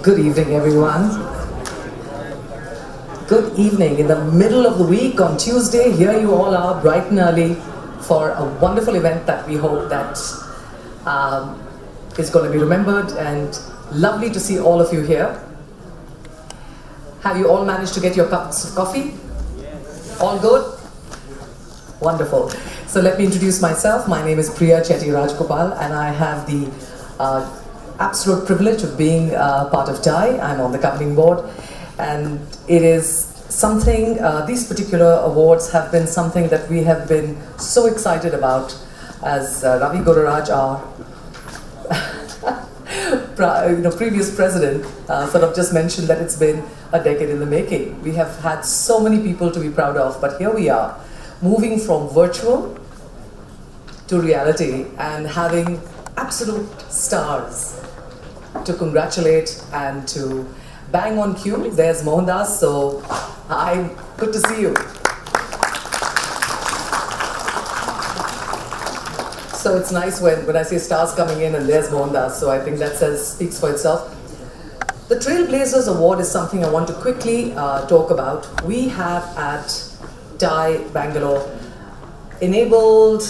Good evening, everyone. Good evening. In the middle of the week on Tuesday, here you all are bright and early for a wonderful event that we hope that is going to be remembered, and lovely to see all of you here. Have you all managed to get your cups of coffee? All good? Wonderful. So let me introduce myself. My name is Priya Chetty Rajgopal, and I have the absolute privilege of being part of TiE. I'm on the governing board, and it is something, these particular awards have been something that we have been so excited about, as Ravi Gururaj, our previous president sort of just mentioned that it's been a decade in the making. We have had so many people to be proud of, but here we are, moving from virtual to reality and having absolute stars to congratulate and to bang on cue. There's Mohandas, so hi, good to see you. So it's nice when I see stars coming in and there's Mohandas, so I think that speaks for itself. The Trailblazers Award is something I want to quickly talk about. We have at TiE Bangalore enabled,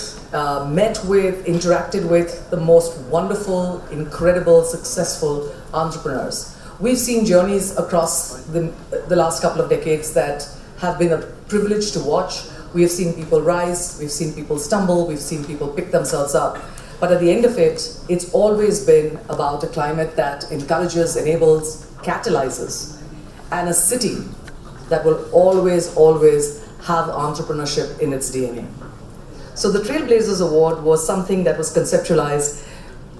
met with, interacted with the most wonderful, incredible, successful entrepreneurs. We've seen journeys across the last couple of decades that have been a privilege to watch. We have seen people rise, we've seen people stumble, we've seen people pick themselves up. But at the end of it, it's always been about a climate that encourages, enables, catalyzes, and a city that will always, always have entrepreneurship in its DNA. So the Trailblazers Award was something that was conceptualized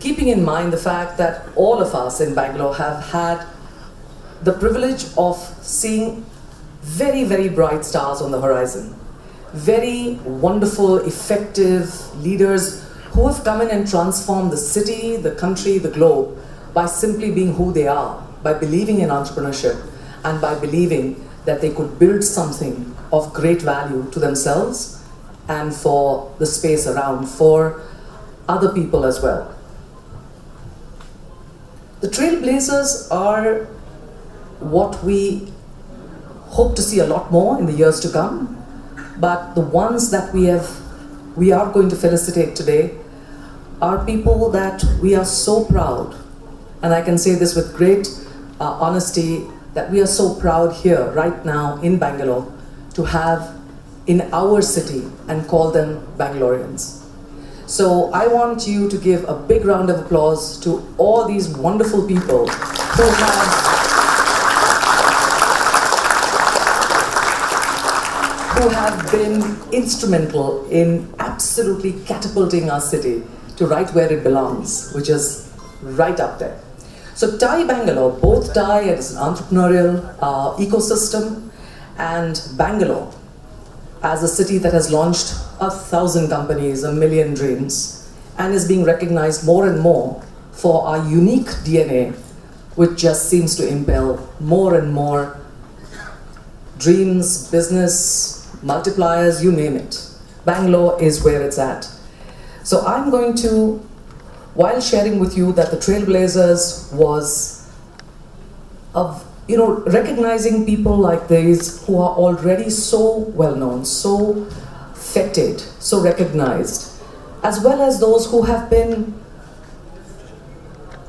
keeping in mind the fact that all of us in Bangalore have had the privilege of seeing very, very bright stars on the horizon. Very wonderful, effective leaders who have come in and transformed the city, the country, the globe by simply being who they are, by believing in entrepreneurship and by believing that they could build something of great value to themselves and for the space around, for other people as well. The Trailblazers are what we hope to see a lot more in the years to come. But the ones that we are going to felicitate today are people that we are so proud, and I can say this with great honesty, that we are so proud here right now in Bangalore to have in our city and call them Bangaloreans. So I want you to give a big round of applause to all these wonderful people who have been instrumental in absolutely catapulting our city to right where it belongs, which is right up there. So TiE Bangalore, both TiE as an entrepreneurial ecosystem and Bangalore as a city that has launched 1,000 companies, 1 million dreams, and is being recognized more and more for our unique DNA, which just seems to impel more and more dreams, business, multipliers, you name it. Bangalore is where it's at. So I'm going to, while sharing with you that the Trailblazers was of, recognizing people like these who are already so well known, so feted, so recognized, as well as those who have been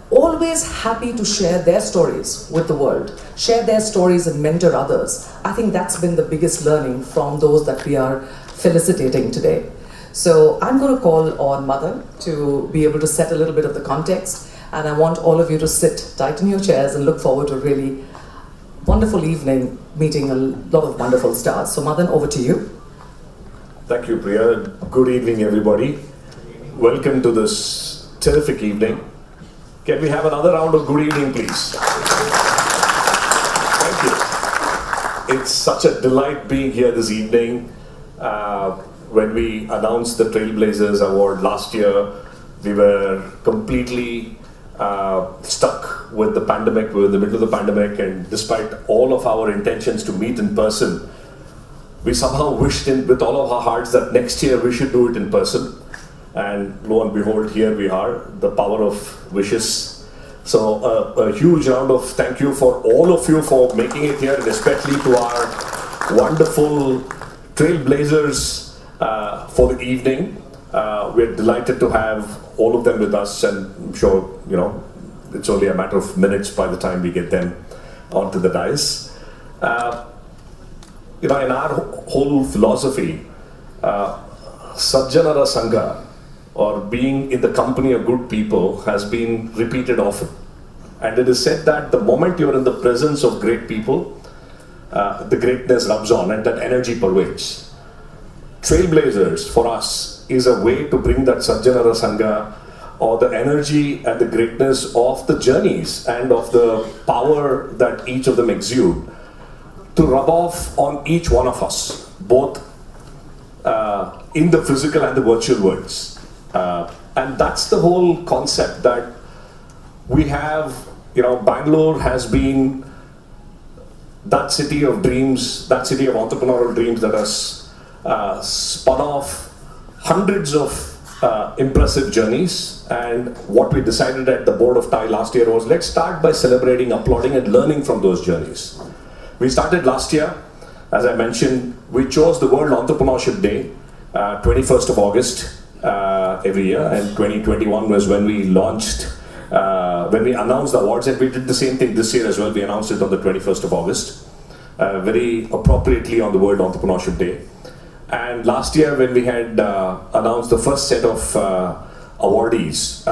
always happy to share their stories with the world, share their stories and mentor others. I think that's been the biggest learning from those that we are felicitating today. So I'm going to call on Mother to be able to set a little bit of the context, and I want all of you to sit tight in your chairs and look forward to a really wonderful evening meeting a lot of wonderful stars. So Madan, over to you. Thank you, Priya. Good evening, everybody. Welcome to this terrific evening. Can we have another round of good evening, please? Thank you. It's such a delight being here this evening. When we announced the Trailblazers Award last year, we were completely stuck with the pandemic. We were in the middle of the pandemic, and despite all of our intentions to meet in person, we somehow wished with all of our hearts that next year we should do it in person. And lo and behold, here we are, the power of wishes. So a huge round of thank you for all of you for making it here, and especially to our wonderful Trailblazers for the evening. We're delighted to have all of them with us, and I'm sure, it's only a matter of minutes by the time we get them onto the dais. In our whole philosophy, Sajjanara Sangha, or being in the company of good people, has been repeated often. And it is said that the moment you're in the presence of great people, the greatness rubs on and that energy pervades. Trailblazers, for us, is a way to bring that Sajjanara Sangha or the energy and the greatness of the journeys and of the power that each of them exude to rub off on each one of us, both in the physical and the virtual worlds. And that's the whole concept that we have. Bangalore has been that city of dreams, that city of entrepreneurial dreams that has spun off hundreds of impressive journeys. And what we decided at the board of TiE last year was, let's start by celebrating, applauding and learning from those journeys. We started last year, as I mentioned, we chose the World Entrepreneurship Day, 21st of August every year, and 2021 was when we launched, when we announced the awards, and we did the same thing this year as well. We announced it on the 21st of August, very appropriately on the World Entrepreneurship Day. And last year when we had announced the first set of awardees,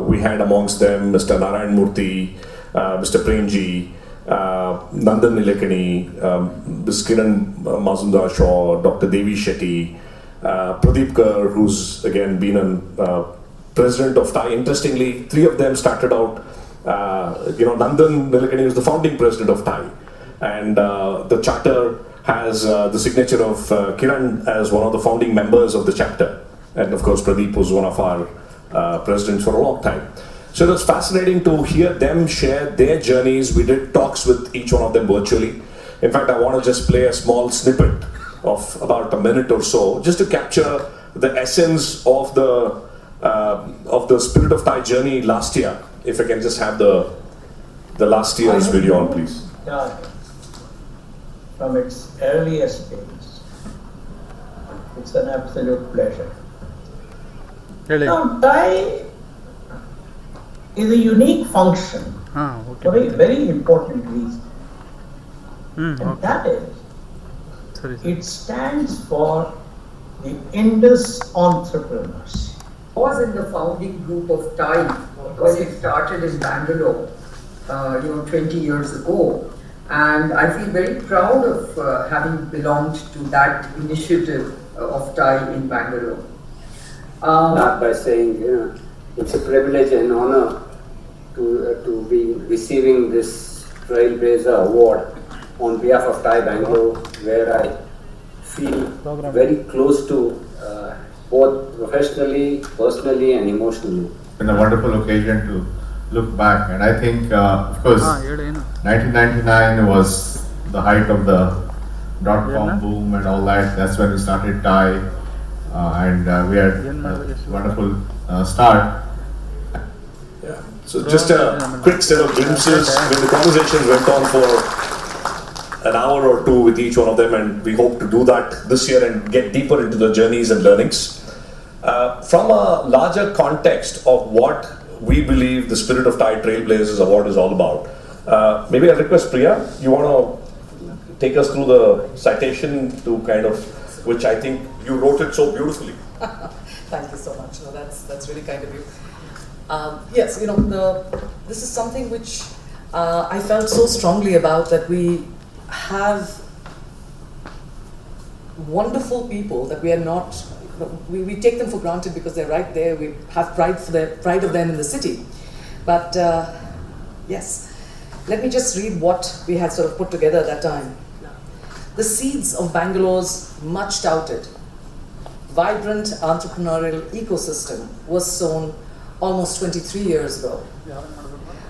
we had amongst them Mr. Narayan Murthy, Mr. Premji, Nandan Nilekani, Ms. Kiran Mazumdar Shaw, Dr. Devi Shetty, Pradeep Kar, who's again been a president of TiE. Interestingly, three of them started out, Nandan Nilekani was the founding president of TiE, and the charter has the signature of Kiran as one of the founding members of the chapter, and of course Pradeep was one of our presidents for a long time. So it was fascinating to hear them share their journeys. We did talks with each one of them virtually. In fact, I want to just play a small snippet of about a minute or so, just to capture the essence of the spirit of TiE journey last year. If I can just have the last year's video on, please. Yeah. From its earliest days. It's an absolute pleasure. Really? Now, TiE is a unique function for a very important reason. And that is, it stands for the Indus entrepreneurs. I was in the founding group of TiE when it started in Bangalore, 20 years ago. And I feel very proud of having belonged to that initiative of TiE in Bangalore. Start by saying, it's a privilege and honor to be receiving this Trailblazer Award on behalf of TiE Bangalore, where I feel very close to both professionally, personally and emotionally. It's been a wonderful occasion to look back, and I think, of course, 1999 was the height of the dot-com boom and all that. That's when we started TiE, and we had a wonderful start. Yeah. So just a quick set of glimpses when the conversations went on for an hour or two with each one of them, and we hope to do that this year and get deeper into the journeys and learnings. From a larger context of what we believe the Spirit of TiE Trailblazers Award is all about, maybe I'll request Priya, you want to take us through the citation to kind of, which I think you wrote it so beautifully. Thank you so much. No, that's really kind of you. Yes, this is something which I felt so strongly about, that we have wonderful people that we are not. We take them for granted because they're right there. We have pride of them in the city. But yes, let me just read what we had sort of put together at that time. The seeds of Bangalore's much touted, vibrant entrepreneurial ecosystem was sown almost 23 years ago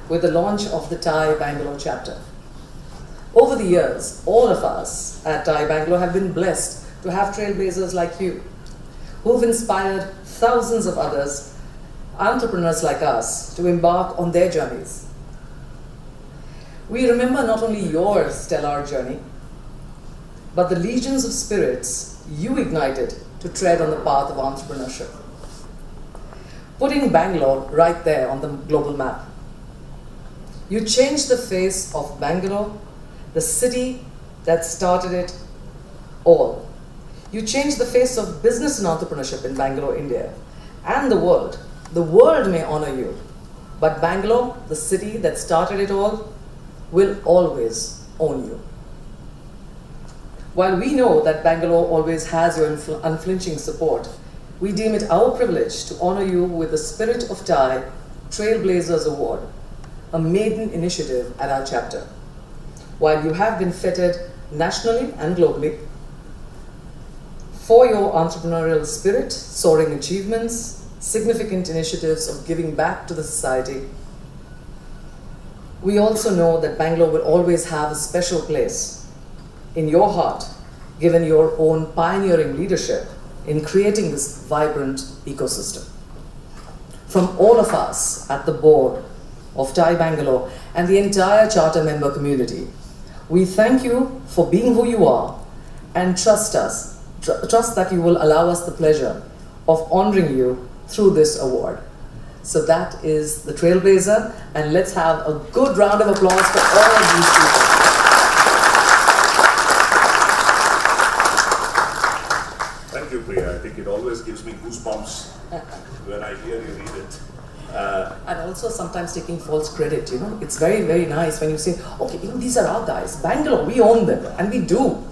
with the launch of the TiE Bangalore chapter. Over the years, all of us at TiE Bangalore have been blessed to have trailblazers like you, who've inspired thousands of others, entrepreneurs like us, to embark on their journeys. We remember not only your stellar journey, but the legions of spirits you ignited to tread on the path of entrepreneurship, putting Bangalore right there on the global map. You changed the face of Bangalore, the city that started it all. You changed the face of business and entrepreneurship in Bangalore, India, and the world. The world may honor you, but Bangalore, the city that started it all, will always own you. While we know that Bangalore always has your unflinching support, we deem it our privilege to honor you with the Spirit of TiE Trailblazers Award, a maiden initiative at our chapter. While you have been feted nationally and globally for your entrepreneurial spirit, soaring achievements, significant initiatives of giving back to the society, we also know that Bangalore will always have a special place in your heart, given your own pioneering leadership in creating this vibrant ecosystem. From all of us at the board of TiE Bangalore and the entire charter member community, we thank you for being who you are and trust that you will allow us the pleasure of honoring you through this award. So that is the Trailblazer, and let's have a good round of applause for all of these people. Thank you, Priya. I think it always gives me goosebumps when I hear you read it. And also sometimes taking false credit, you know. It's very, very nice when you say, okay, you know, these are our guys. Bangalore, we own them, and we do.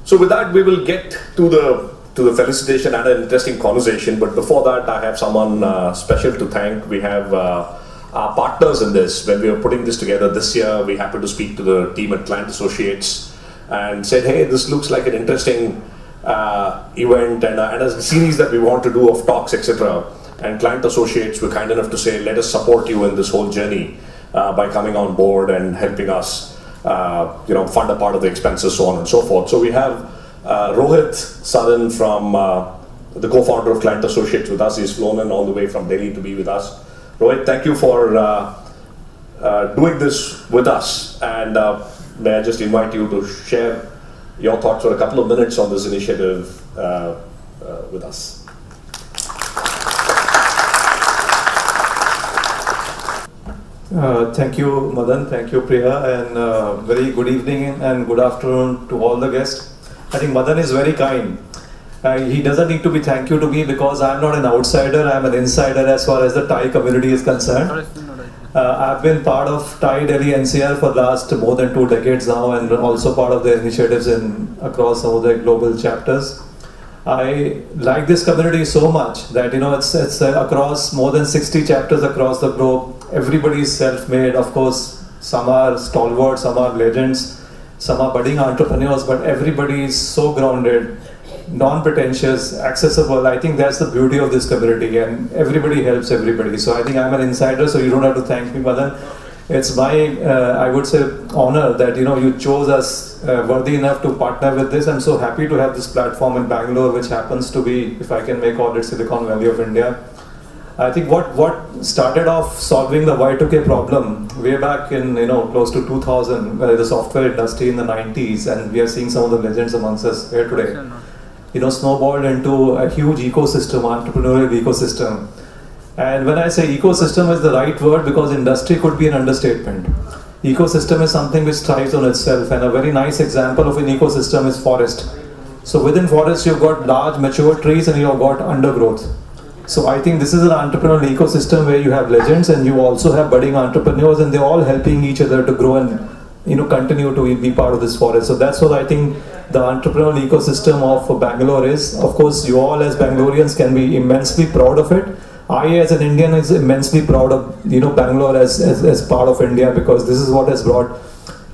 So with that, we will get to the felicitation and an interesting conversation. But before that, I have someone special to thank. We have our partners in this. When we were putting this together this year, we happened to speak to the team at Client Associates and said, hey, this looks like an interesting event and a series that we want to do of talks, etc. And Client Associates were kind enough to say, let us support you in this whole journey by coming on board and helping us fund a part of the expenses, so on and so forth. So we have Rohit Sadan from the co-founder of Client Associates with us. He's flown in all the way from Delhi to be with us. Rohit, thank you for doing this with us, and may I just invite you to share your thoughts for a couple of minutes on this initiative with us. Thank you, Madan. Thank you, Priya, and very good evening and good afternoon to all the guests. I think Madan is very kind. He doesn't need to be thank you to me because I'm not an outsider, I'm an insider as far as the TiE community is concerned. I've been part of TiE Delhi NCR for the last more than 2 decades now, and also part of the initiatives across some of the global chapters. I like this community so much that it's across more than 60 chapters across the globe. Everybody is self-made. Of course, some are stalwarts, some are legends, some are budding entrepreneurs, but everybody is so grounded, non-pretentious, accessible. I think that's the beauty of this community, and everybody helps everybody. So I think I'm an insider, so you don't have to thank me, Madan. It's my, I would say, honor that you chose us worthy enough to partner with this. I'm so happy to have this platform in Bangalore, which happens to be, if I can make call it, Silicon Valley of India. I think what started off solving the Y2K problem way back in close to 2000, the software industry in the 90s, and we are seeing some of the legends amongst us here today, snowballed into a huge ecosystem, entrepreneurial ecosystem. And when I say ecosystem is the right word, because industry could be an understatement. Ecosystem is something which thrives on itself, and a very nice example of an ecosystem is forest. So within forest you've got large mature trees and you've got undergrowth. So I think this is an entrepreneurial ecosystem where you have legends and you also have budding entrepreneurs, and they're all helping each other to grow and continue to be part of this forest. So that's what I think the entrepreneurial ecosystem of Bangalore is. Of course, you all as Bangaloreans can be immensely proud of it. I as an Indian is immensely proud of Bangalore as part of India, because this is what has brought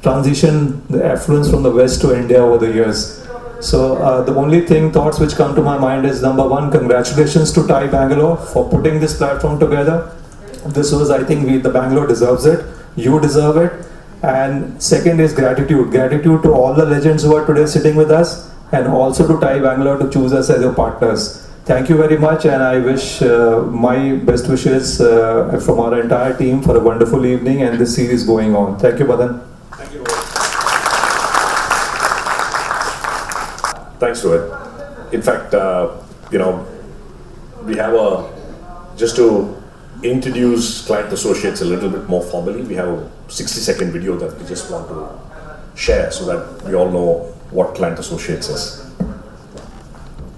transition, the affluence from the West to India over the years. So the only thoughts which come to my mind is, number one, congratulations to TiE Bangalore for putting this platform together. This was, I think, the Bangalore deserves it. You deserve it. And second is gratitude. Gratitude to all the legends who are today sitting with us, and also to TiE Bangalore to choose us as your partners. Thank you very much, and I wish my best wishes from our entire team for a wonderful evening and this series going on. Thank you, Madan. Thank you, Rohit. Thanks, Rohit. In fact, we have just to introduce Client Associates a little bit more formally, we have a 60-second video that we just want to share so that we all know what Client Associates is.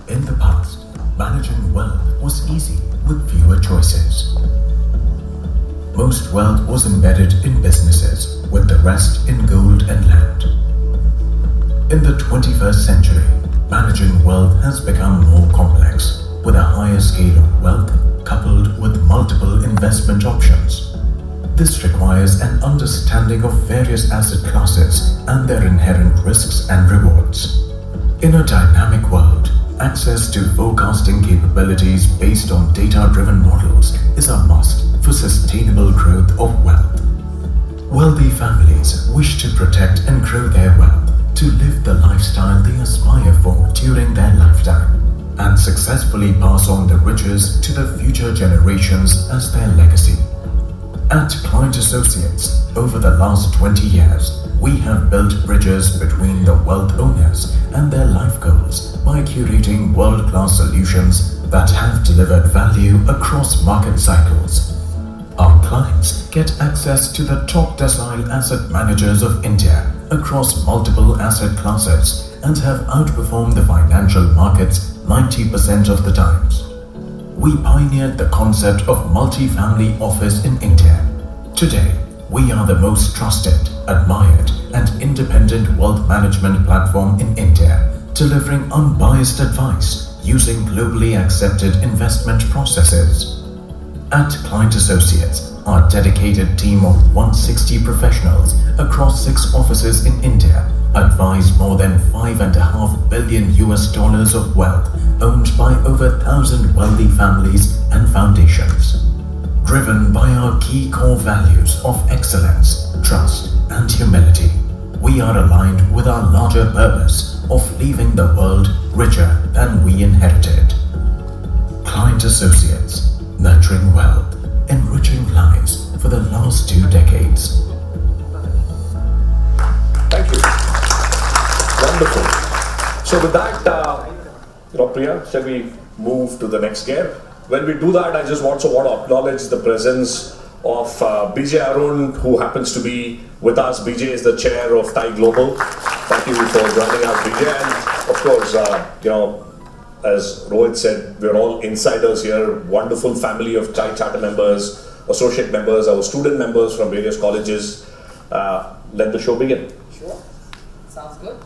In the past, managing wealth was easy with fewer choices. Most wealth was embedded in businesses, with the rest in gold and land. In the 21st century, managing wealth has become more complex, with a higher scale of wealth coupled with multiple investment options. This requires an understanding of various asset classes and their inherent risks and rewards. In a dynamic world, access to forecasting capabilities based on data-driven models is a must for sustainable growth of wealth. Wealthy families wish to protect and grow their wealth to live the lifestyle they aspire for during their lifetime and successfully pass on the riches to the future generations as their legacy. At Client Associates, over the last 20 years, we have built bridges between the wealth owners and their life goals by curating world-class solutions that have delivered value across market cycles. Our clients get access to the top decile asset managers of India across multiple asset classes and have outperformed the financial markets 90% of the times. We pioneered the concept of multi-family office in India. Today, we are the most trusted, admired, and independent wealth management platform in India, delivering unbiased advice using globally accepted investment processes. At Client Associates, our dedicated team of 160 professionals across 6 offices in India advise more than $5.5 billion of wealth owned by over 1,000 wealthy families and foundations. Driven by our key core values of excellence, trust, and humility, we are aligned with our larger purpose of leaving the world richer than we inherited. Client Associates, nurturing wealth, enriching lives for the last 2 decades. Thank you. Wonderful. So with that, Priya, shall we move to the next game? When we do that, I just also want to acknowledge the presence of BJ Aarin, who happens to be with us. BJ is the chair of TiE Global. Thank you for joining us, BJ. And of course, as Rohit said, we're all insiders here. Wonderful family of TiE charter members, associate members, our student members from various colleges. Let the show begin. Sure. Sounds good.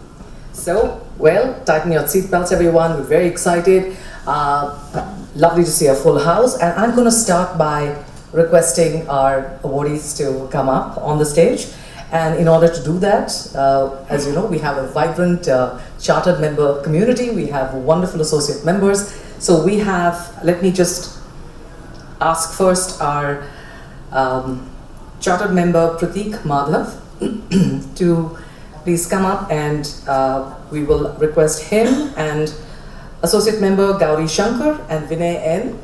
So, well, tighten your seatbelts, everyone. We're very excited. Lovely to see a full house. And I'm going to start by requesting our awardees to come up on the stage. And in order to do that, as you know, we have a vibrant chartered member community. We have wonderful associate members. So we have, let me just ask first our chartered member Pratik Madhav to please come up, and we will request him and associate member Gauri Shankar and Vinay N.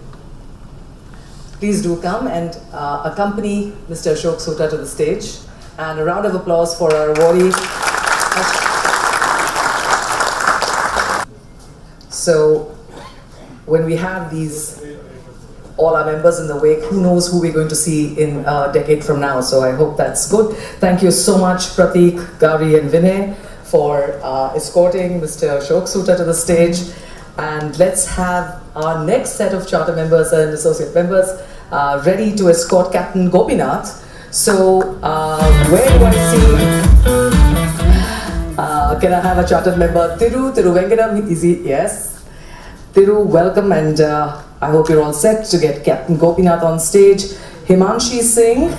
Please do come and accompany Mr. Ashok Soota to the stage. And a round of applause for our awardee. So, when we have these, all our members in the wake, who knows who we're going to see in a decade from now. So I hope that's good. Thank you so much, Pratik, Gauri and Vinay, for escorting Mr. Ashok Soota to the stage. And let's have our next set of charter members and associate members ready to escort Captain Gopinath. So, where do I see, can I have a chartered member? Thiru Venkatam, is he? Yes. Thiru, welcome, and I hope you're all set to get Captain Gopinath on stage. Himanshi Singh,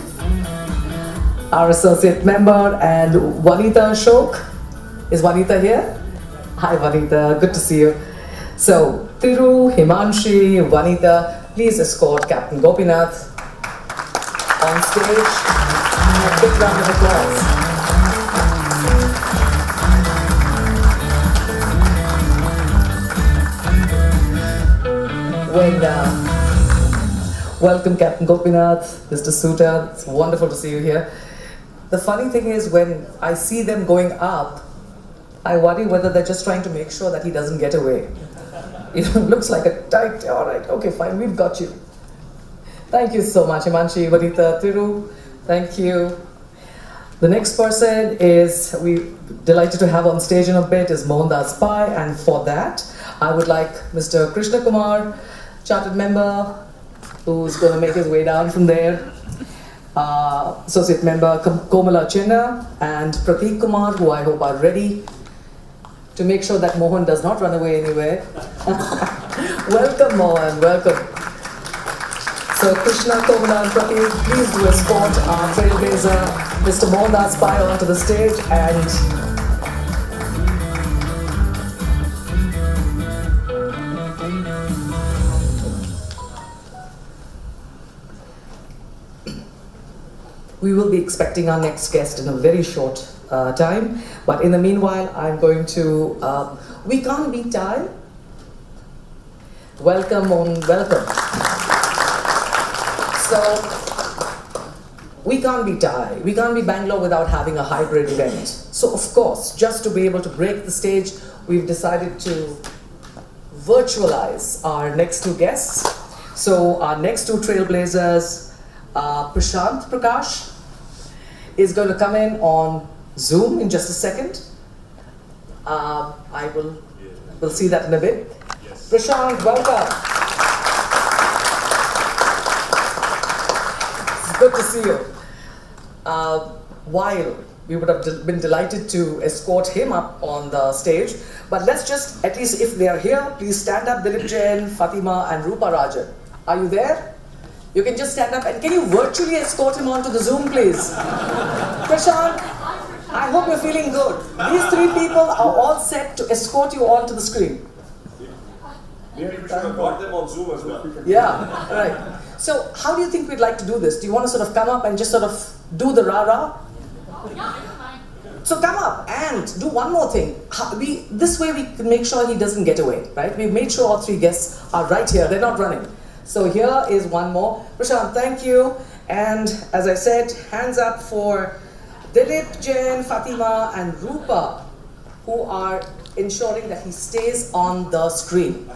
our associate member, and Vanita Ashok. Is Vanita here? Hi Vanita, good to see you. So, Thiru, Himanshi, Vanita, please escort Captain Gopinath on stage. A big round of applause. Welcome Captain Gopinath, Mr. Soota. It's wonderful to see you here. The funny thing is, when I see them going up, I worry whether they're just trying to make sure that he doesn't get away. It looks like a tight, all right, okay, fine, we've got you. Thank you so much, Himanshi, Vanita, Thiru. Thank you. The next person is, we're delighted to have on stage in a bit, is Mohandas Pai, and for that, I would like Mr. Krishna Kumar, chartered member, who's going to make his way down from there. Associate member Komala Chinna and Pratik Kumar, who I hope are ready to make sure that Mohan does not run away anywhere. Welcome, Mohan, welcome. So Krishna, Komana and Pratik, please do escort our trailblazer, Mr. Mohandas Pai, onto the stage, and we will be expecting our next guest in a very short time. But in the meanwhile, I'm going to, we can't beat TiE. Welcome, welcome. So, we can't be TiE. We can't be Bangalore without having a hybrid event. So of course, just to be able to break the stage, we've decided to virtualize our next two guests. So our next two trailblazers, Prashanth, Prakash, is going to come in on Zoom in just a second. We'll see that in a bit. Yes. Prashanth, welcome. It's good to see you. While we would have been delighted to escort him up on the stage, but let's just, at least if they are here, please stand up, Dilip Jain, Fatima and Rupa Rajan. Are you there? You can just stand up, and can you virtually escort him onto the Zoom, please? Prashanth, I hope you're feeling good. These three people are all set to escort you onto the screen. Maybe we should have got them on Zoom as well. Yeah, right. So how do you think we'd like to do this? Do you want to sort of come up and just sort of do the rah-rah? So come up and do one more thing. This way we can make sure he doesn't get away, right? We've made sure all three guests are right here. They're not running. So here is one more. Prashanth, thank you. And as I said, hands up for Dilip, Jain, Fatima and Rupa, who are ensuring that he stays on the screen.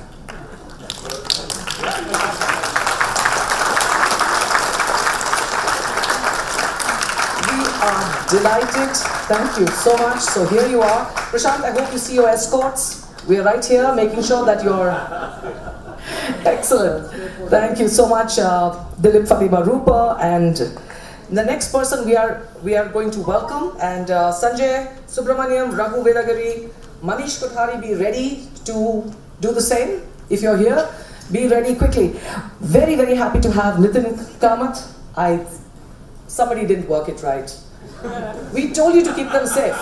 We are delighted. Thank you so much. So here you are. Prashanth, I hope you see your escorts. We are right here making sure that you're... Excellent. Thank you so much, Dilip, Fatima, Rupa, and the next person we are going to welcome, and Sanjay, Subramaniam, Raghu Vedagari, Manish Kothari, be ready to do the same. If you're here, be ready quickly. Very, very happy to have Nithin, Kamath. Somebody didn't work it right. We told you to keep them safe.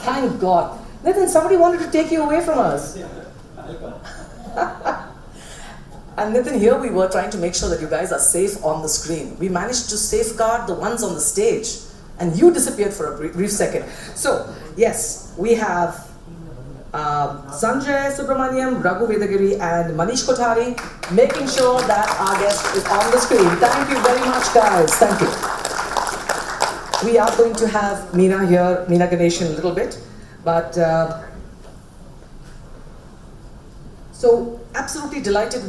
Thank God. Nithin, somebody wanted to take you away from us. And Nithin, here we were trying to make sure that you guys are safe on the screen. We managed to safeguard the ones on the stage, and you disappeared for a brief second. So, yes, we have Sanjay, Subramaniam, Raghu Vedagiri and Manish Kothari making sure that our guest is on the screen. Thank you very much, guys. Thank you. We are going to have Meena here, Meena Ganesh in a little bit, but so absolutely delighted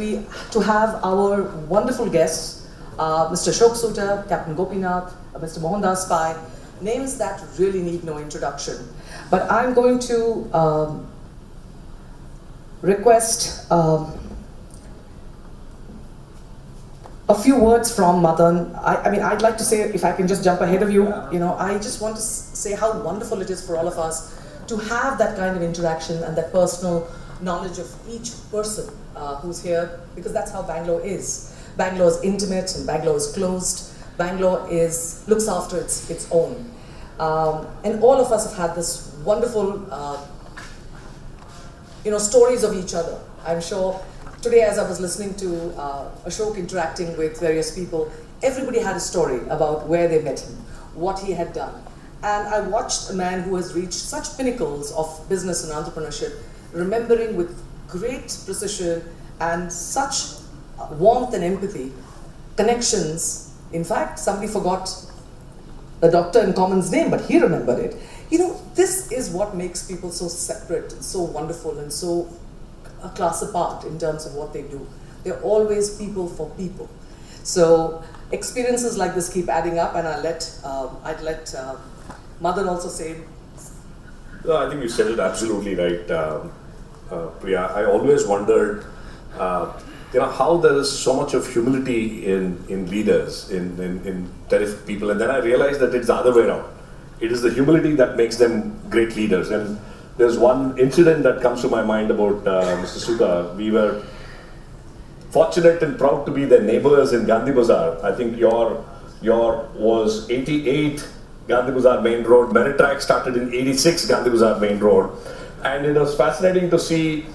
to have our wonderful guests, Mr. Ashok Soota, Captain Gopinath, Mr. Mohandas Pai, names that really need no introduction. But I'm going to request a few words from Madan. I mean, I'd like to say, if I can just jump ahead of you, I just want to say how wonderful it is for all of us to have that kind of interaction and that personal knowledge of each person who's here, because that's how Bangalore is. Bangalore is intimate and Bangalore is closed. Bangalore looks after its own. And all of us have had this wonderful, stories of each other. I'm sure today, as I was listening to Ashok interacting with various people, everybody had a story about where they met him, what he had done. And I watched a man who has reached such pinnacles of business and entrepreneurship, remembering with great precision and such warmth and empathy, connections. In fact, somebody forgot a doctor in common's name, but he remembered it. This is what makes people so separate and so wonderful and so a class apart in terms of what they do. They're always people for people. So experiences like this keep adding up, and I'd let Madan also say. No, I think you said it absolutely right, Priya. I always wondered, how there is so much of humility in leaders, in terrific people, and then I realized that it's the other way around. it is the humility that makes them great leaders. And there's one incident that comes to my mind about Mr. Soota. We were fortunate and proud to be their neighbors in Gandhi Bazaar. I think your was 88 Gandhi Bazaar Main Road. Merittrack started in 86 Gandhi Bazaar Main Road. And it was fascinating to see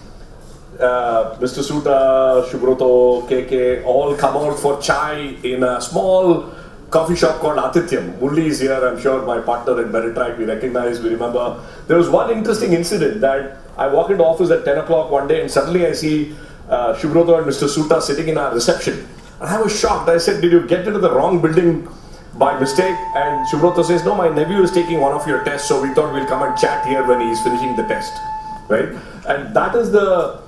Mr. Soota, Subroto, KK all come out for chai in a small coffee shop called Atithyam. Mulli is here, I'm sure my partner in Merittrack, we recognize, we remember. There was one interesting incident that I walk into office at 10 o'clock one day and suddenly I see Subroto and Mr. Soota sitting in our reception. And I was shocked. I said, did you get into the wrong building by mistake? And Subroto says, no, my nephew is taking one of your tests, so we thought we'll come and chat here when he's finishing the test. Right? And that is the,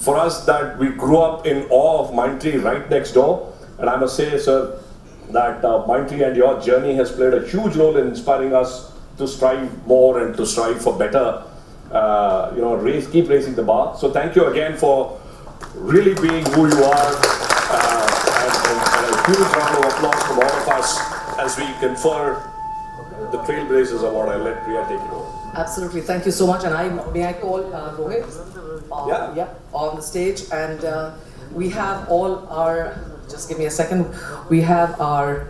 for us that we grew up in awe of Mindtree right next door. And I must say, sir, that Mindtree and your journey has played a huge role in inspiring us to strive more and to strive for better, keep raising the bar. So thank you again for really being who you are, and a huge round of applause from all of us as we confer the Trailblazers Award. I'll let Priya take it over. Absolutely, thank you so much. And may I call Rohit on the stage, and we have all our, just give me a second, we have our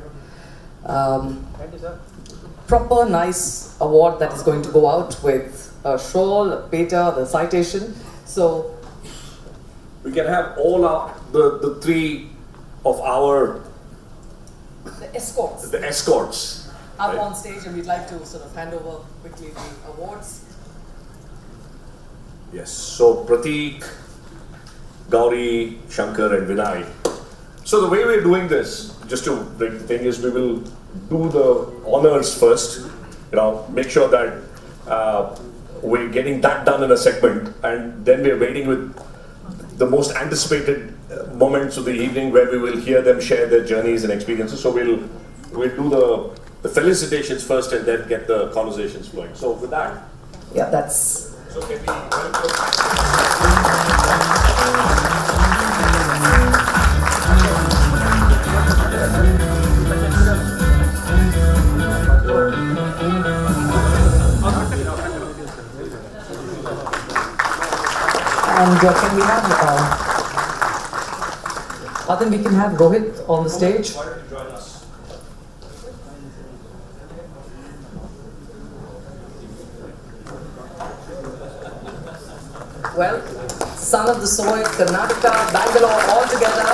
proper nice award that is going to go out with a shawl, a peta, the citation. So we can have all the three of our escorts. The escorts. Up right on stage, and we'd like to sort of hand over quickly the awards. Yes, so Prateek, Gauri, Shankar and Vinay. So the way we're doing this, just to break the thing, is we will do the honors first, make sure that we're getting that done in a segment, and then we're waiting with the most anticipated moments of the evening where we will hear them share their journeys and experiences. So we'll do the felicitations first and then get the conversations flowing. So with that, yeah, that's. So can we welcome? And can we have, I think we can have Rohit on the stage. Why don't you join us? Well, son of the soil, Karnataka, Bangalore, all together.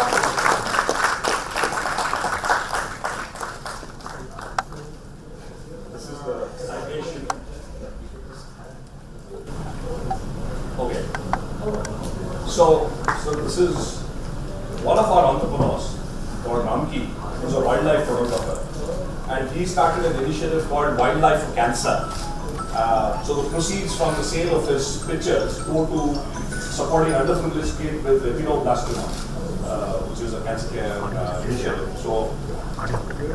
This is the citation. Okay. So this is one of our entrepreneurs called Ramki, who's a wildlife photographer, and he started an initiative called Wildlife for Cancer. So the proceeds from the sale of his pictures go to supporting underprivileged kids with retinoblastoma, which is a cancer care initiative. So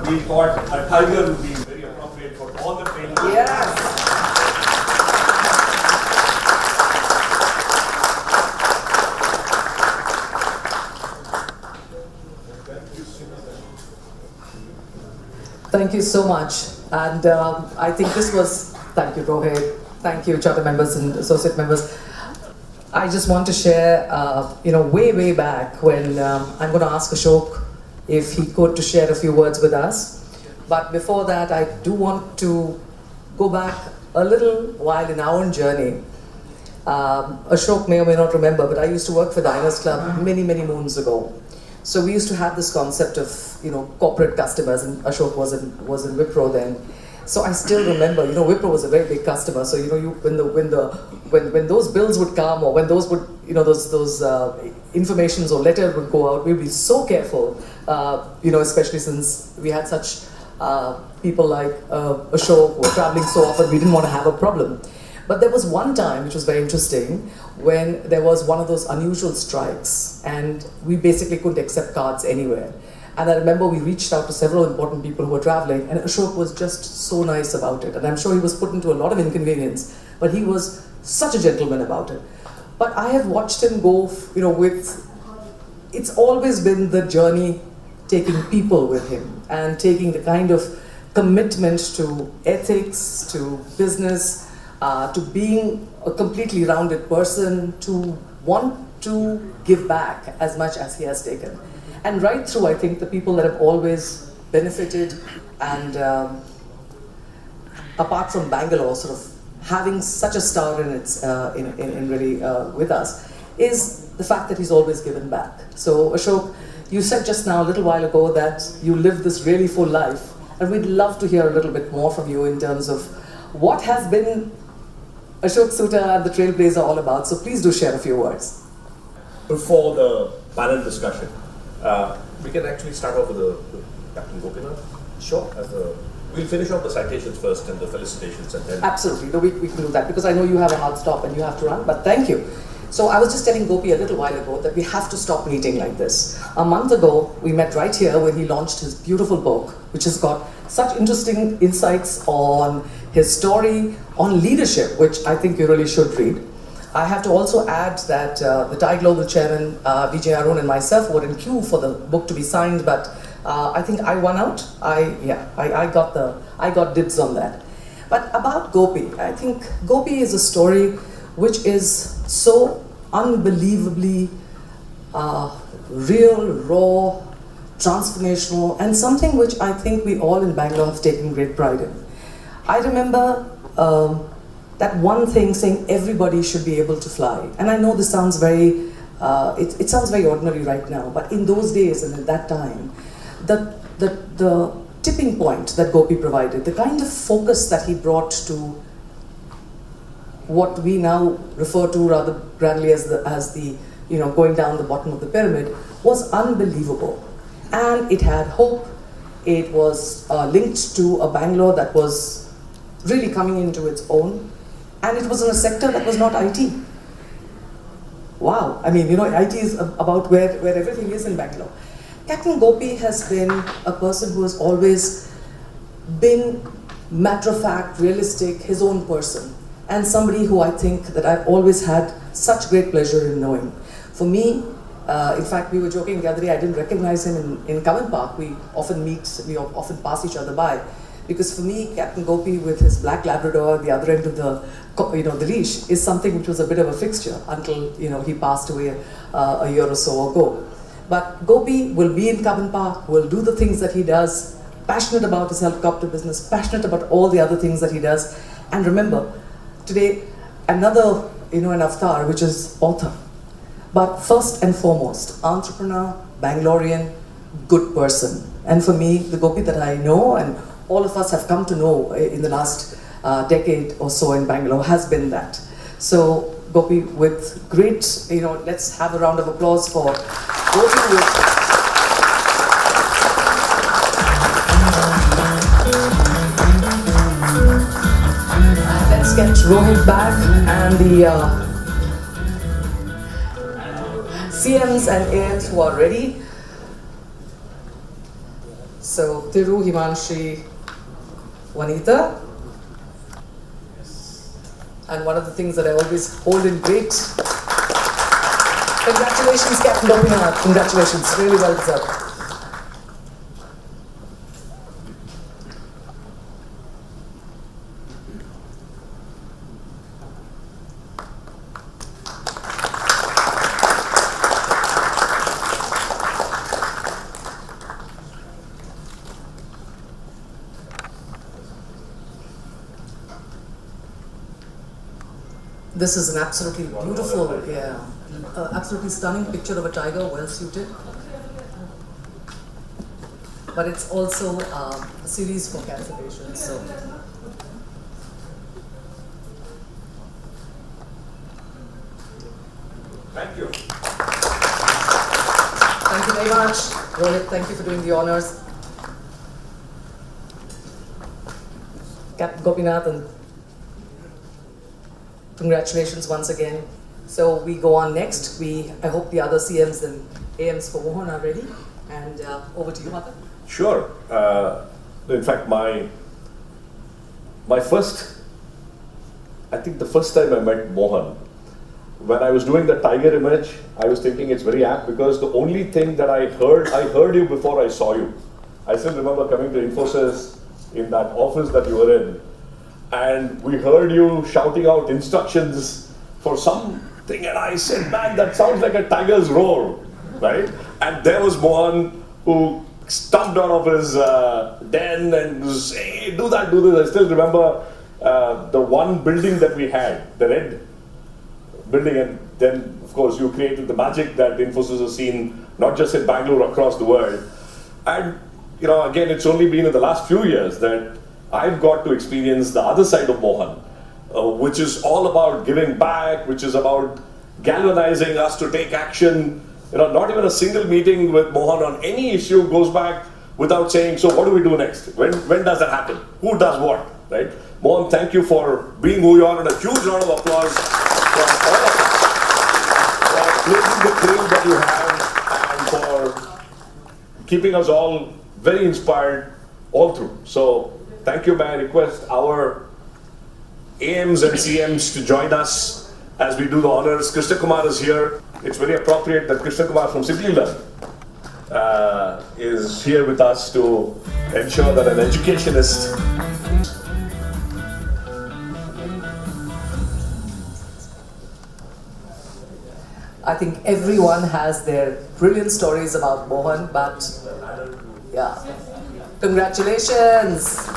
we thought a tiger would be very appropriate for all the training. Yes. Thank you so much. And I think this was, thank you Rohit, thank you charter members and associate members. I just want to share, way back when I'm going to ask Ashok if he could to share a few words with us. But before that, I do want to go back a little while in our own journey. Ashok may or may not remember, but I used to work for Diners Club many, many moons ago. So we used to have this concept of, corporate customers, and Ashok was in Wipro then. So I still remember, Wipro was a very big customer. So when those bills would come, or when those would, those informations or letters would go out, we'd be so careful. Especially since we had such people like Ashok who were traveling so often, we didn't want to have a problem. But there was one time, which was very interesting, when there was one of those unusual strikes, and we basically couldn't accept cards anywhere. And I remember we reached out to several important people who were traveling, and Ashok was just so nice about it. And I'm sure he was put into a lot of inconvenience, but he was such a gentleman about it. But I have watched him go, it's always been the journey taking people with him and taking the kind of commitment to ethics, to business, to being a completely rounded person, to want to give back as much as he has taken. And right through, I think the people that have always benefited and apart from Bangalore, sort of having such a star in its really with us, is the fact that he's always given back. So Ashok, you said just now a little while ago that you live this really full life, and we'd love to hear a little bit more from you in terms of what has been Ashok Soota and the Trailblazer all about. So please do share a few words. Before the panel discussion, we can actually start off with Captain Gopinath. Sure. We'll finish off the citations first and the felicitations and then... Absolutely, no, we can do that because I know you have a hard stop and you have to run, but thank you. So I was just telling Gopi a little while ago that we have to stop meeting like this. A month ago, we met right here when he launched his beautiful book, which has got such interesting insights on his story, on leadership, which I think you really should read. I have to also add that the TiE Global Chairman, Vijay Aarin and myself were in queue for the book to be signed, but I think I won out. I got dibs on that. But about Gopi, I think Gopi is a story which is so unbelievably real, raw, transformational, and something which I think we all in Bangalore have taken great pride in. I remember that one thing saying everybody should be able to fly. And I know this sounds very, it sounds very ordinary right now, but in those days and at that time, the tipping point that Gopi provided, the kind of focus that he brought to what we now refer to rather grandly as the going down the bottom of the pyramid, was unbelievable. And it had hope. It was linked to a Bangalore that was really coming into its own. And it was in a sector that was not IT. Wow, I mean, IT is about where everything is in Bangalore. Captain Gopi has been a person who has always been matter-of-fact, realistic, his own person, and somebody who I think that I've always had such great pleasure in knowing. For me, in fact, we were joking the other day, I didn't recognize him in Kamath Park. We often meet, we often pass each other by. Because for me, Captain Gopi with his black Labrador at the other end of the leash is something which was a bit of a fixture until he passed away a year or so ago. But Gopi will be in Kamath Park, will do the things that he does, passionate about his helicopter business, passionate about all the other things that he does. And remember, today, another, an avatar, which is author. But first and foremost, entrepreneur, Bangalorean, good person. And for me, the Gopi that I know and all of us have come to know in the last decade or so in Bangalore has been that. So Gopi, with great, let's have a round of applause for Gopi. Let's get Rohit back and the CMs and AMs who are ready. So Thiru, Himanshi, Vanita. And one of the things that I always hold in great. Congratulations, Captain Gopinath. Congratulations, really well deserved. This is an absolutely beautiful, absolutely stunning picture of a tiger, well suited. But it's also a series for cancer patients. So. Thank you. Thank you very much. Rohit, thank you for doing the honors. Captain Gopinath, and congratulations once again. So we go on next. I hope the other CMs and AMs for Mohan are ready. And over to you, Mata. Sure. In fact, my first, I think the first time I met Mohan, when I was doing the tiger image, I was thinking it's very apt because the only thing that I heard you before I saw you. I still remember coming to Infosys in that office that you were in, and we heard you shouting out instructions for something, and I said, man, that sounds like a tiger's roar, right? And there was Mohan who stumped out of his den and was saying, hey, do that, do this. I still remember the one building that we had, the red building, and then of course you created the magic that Infosys has seen not just in Bangalore, across the world. And you know, again, it's only been in the last few years that I've got to experience the other side of Mohan, which is all about giving back, which is about galvanizing us to take action. You know, not even a single meeting with Mohan on any issue goes back without saying, so what do we do next? When does that happen? Who does what, right? Mohan, thank you for being who you are, and a huge round of applause from all of us for blazing the trail that you have and for keeping us all very inspired all through. So thank you. May I request our AMs and CMs to join us as we do the honors. Krishna Kumar is here. It's very appropriate that Krishna Kumar from Simply Learn is here with us to ensure that an educationist. I think everyone has their brilliant stories about Mohan, but yeah, congratulations.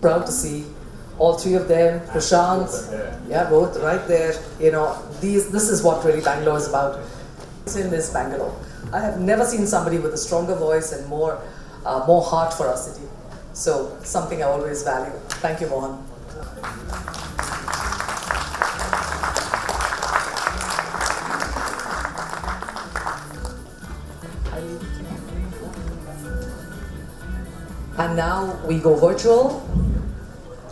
Proud to see all three of them, Prashanth, yeah, both right there. You know, this is what really Bangalore is about. In this Bangalore, I have never seen somebody with a stronger voice and more heart for our city. So something I always value. Thank you, Mohan. And now we go virtual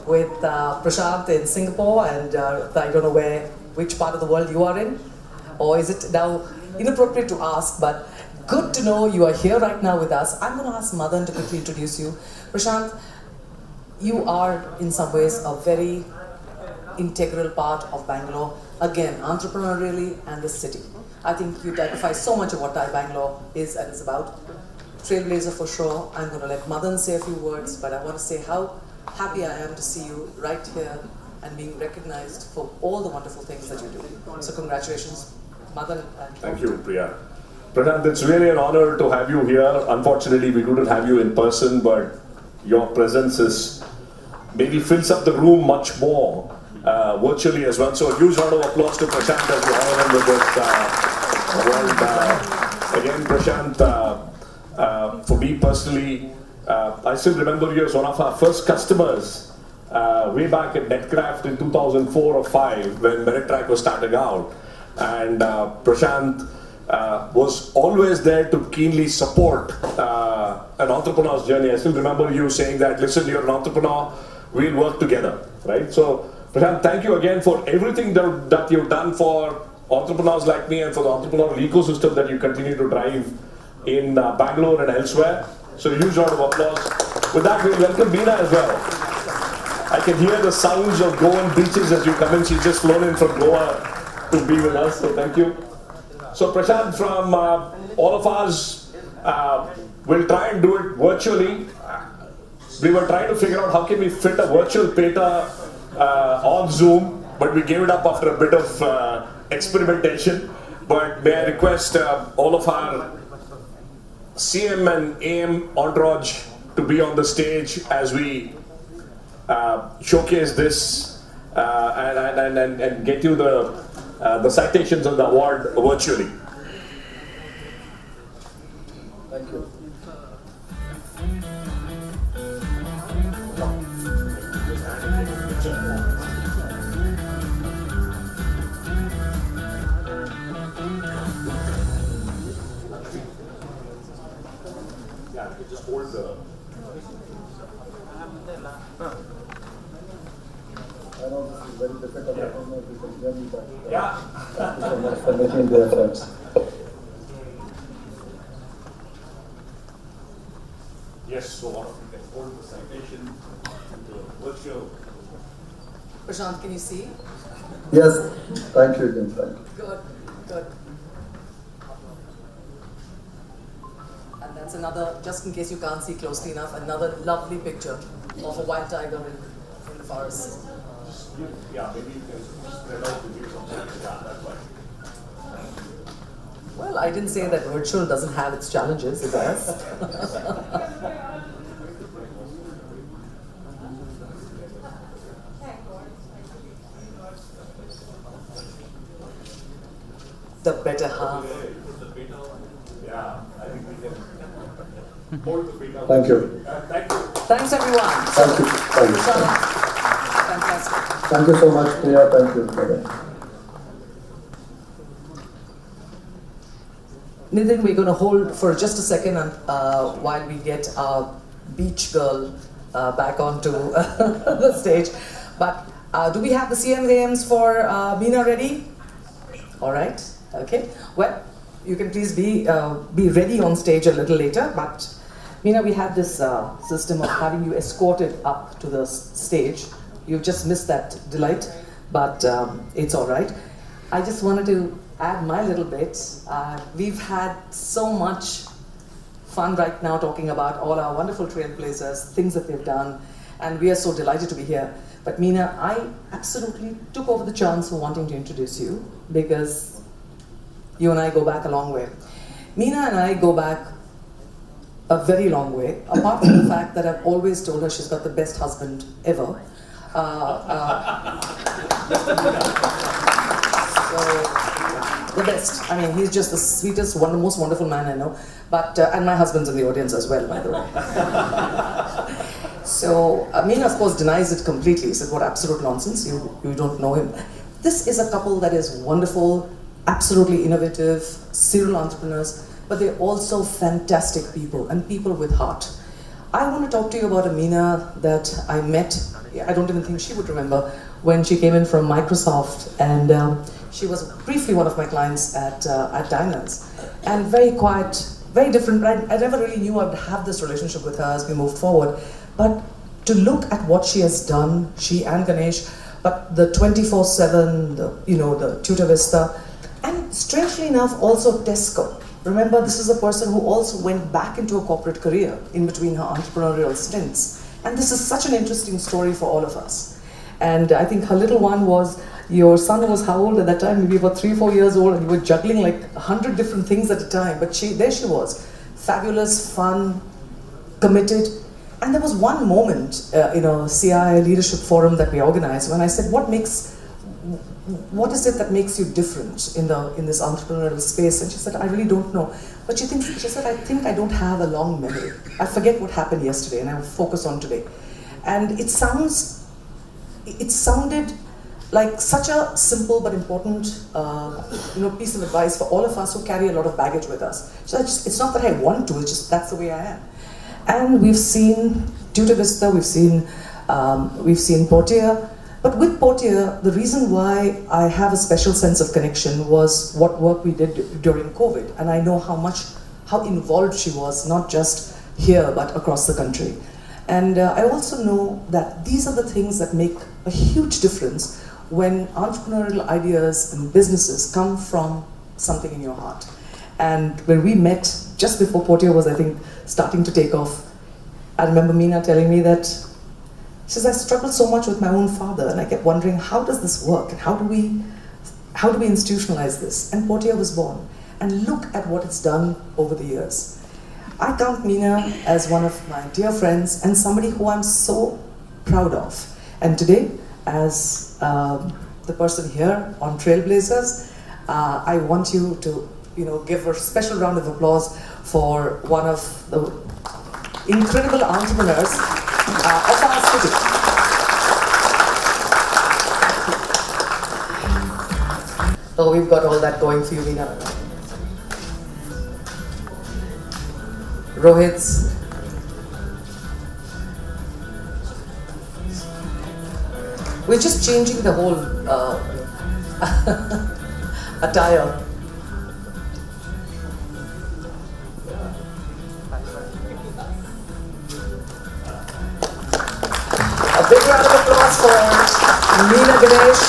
with Prashanth in Singapore, and I don't know which part of the world you are in, or is it now inappropriate to ask, but good to know you are here right now with us. I'm going to ask Madan to quickly introduce you. Prashanth, you are in some ways a very integral part of Bangalore, again, entrepreneurially and the city. I think you typify so much of what TiE Bangalore is and is about. Trailblazer for sure. I'm going to let Madan say a few words, but I want to say how happy I am to see you right here and being recognized for all the wonderful things that you do. So congratulations, Madan. Thank you, Priya. Prashanth, it's really an honor to have you here. Unfortunately, we couldn't have you in person, but your presence is maybe fills up the room much more virtually as well. So a huge round of applause to Prashanth as we honor him with this award. Again, Prashanth, for me personally, I still remember you as one of our first customers way back at Netcraft in 2004 or 5 when Mindtree was starting out. And Prashanth was always there to keenly support an entrepreneur's journey. I still remember you saying that, listen, you're an entrepreneur, we'll work together, right? So Prashanth, thank you again for everything that you've done for entrepreneurs like me and for the entrepreneurial ecosystem that you continue to drive in Bangalore and elsewhere. So a huge round of applause. With that, we welcome Meena as well. I can hear the sounds of Goan beaches as you come in. She's just flown in from Goa to be with us, so thank you. So Prashanth, from all of us, we'll try and do it virtually. We were trying to figure out how can we fit a virtual PETA on Zoom, but we gave it up after a bit of experimentation. But may I request all of our CM and AM entourage to be on the stage as we showcase this and get you the citations of the award virtually. Thank you. know if you can hear me, but Yeah. thank you so much for making the efforts. Yes, so one of you can hold the citation to the virtual. Prashanth, can you see? Yes, thank you again, thank you. Good, good. And that's another, just in case you can't see closely enough, another lovely picture of a wild tiger in the forest. Yeah, maybe you can spread out the view something. Yeah, that's fine. Well, I didn't say that virtual doesn't have its challenges, it does. The better half. Yeah, I think we can hold the feet out. Thank you. Thank you. Thanks everyone. Thank you. Thank you. Fantastic. Thank you so much, Priya. Thank you. Bye-bye. Nithin, we're going to hold for just a second while we get our beach girl back onto the stage. But do we have the CMAMs for Meena ready? All right. Okay. Well, you can please be ready on stage a little later. But Meena, we had this system of having you escorted up to the stage. You've just missed that delight, but it's all right. I just wanted to add my little bit. We've had so much fun right now talking about all our wonderful trailblazers, things that they've done, and we are so delighted to be here. But Meena, I absolutely took over the chance for wanting to introduce you because you and I go back a long way. Meena and I go back a very long way, apart from the fact that I've always told her she's got the best husband ever. The best. I mean, he's just the sweetest, most wonderful man I know. But and my husband's in the audience as well, by the way. So Meena, of course, denies it completely. Said, "What absolute nonsense! You don't know him." This is a couple that is wonderful, absolutely innovative, serial entrepreneurs, but they're also fantastic people and people with heart. I want to talk to you about a Meena that I met. I don't even think she would remember when she came in from Microsoft, and she was briefly one of my clients at Diners, and very quiet, very different. I never really knew I'd have this relationship with her as we moved forward. But to look at what she has done, she and Ganesh, but the 24/7, the Tutor Vista, and strangely enough, also Tesco. Remember, this is a person who also went back into a corporate career in between her entrepreneurial stints. And this is such an interesting story for all of us. And I think her little one was, your son was how old at that time? Maybe about 3 or 4 years old, and you were juggling like 100 different things at a time. But there she was, fabulous, fun, committed. And there was one moment in a CI leadership forum that we organized when I said, what is it that makes you different in this entrepreneurial space? And she said, I really don't know. But she said, I think I don't have a long memory. I forget what happened yesterday and I will focus on today. And it sounded like such a simple but important piece of advice for all of us who carry a lot of baggage with us. So it's not that I want to, it's just that's the way I am. And we've seen Tutor Vista, we've seen Portea. But with Portea, the reason why I have a special sense of connection was what work we did during COVID. And I know how involved she was, not just here, but across the country. And I also know that these are the things that make a huge difference when entrepreneurial ideas and businesses come from something in your heart. And when we met just before Portea was, I think, starting to take off, I remember Meena telling me that, she says, I struggled so much with my own father, and I kept wondering, how does this work? And how do we institutionalize this? And Portea was born. And look at what it's done over the years. I count Meena as one of my dear friends and somebody who I'm so proud of. And today, as the person here on Trailblazers, I want you to give a special round of applause for one of the incredible entrepreneurs of our city. Oh, we've got all that going for you, Meena. Rohit's. We're just changing the whole attire. A big round of applause for Meena, Ganesh.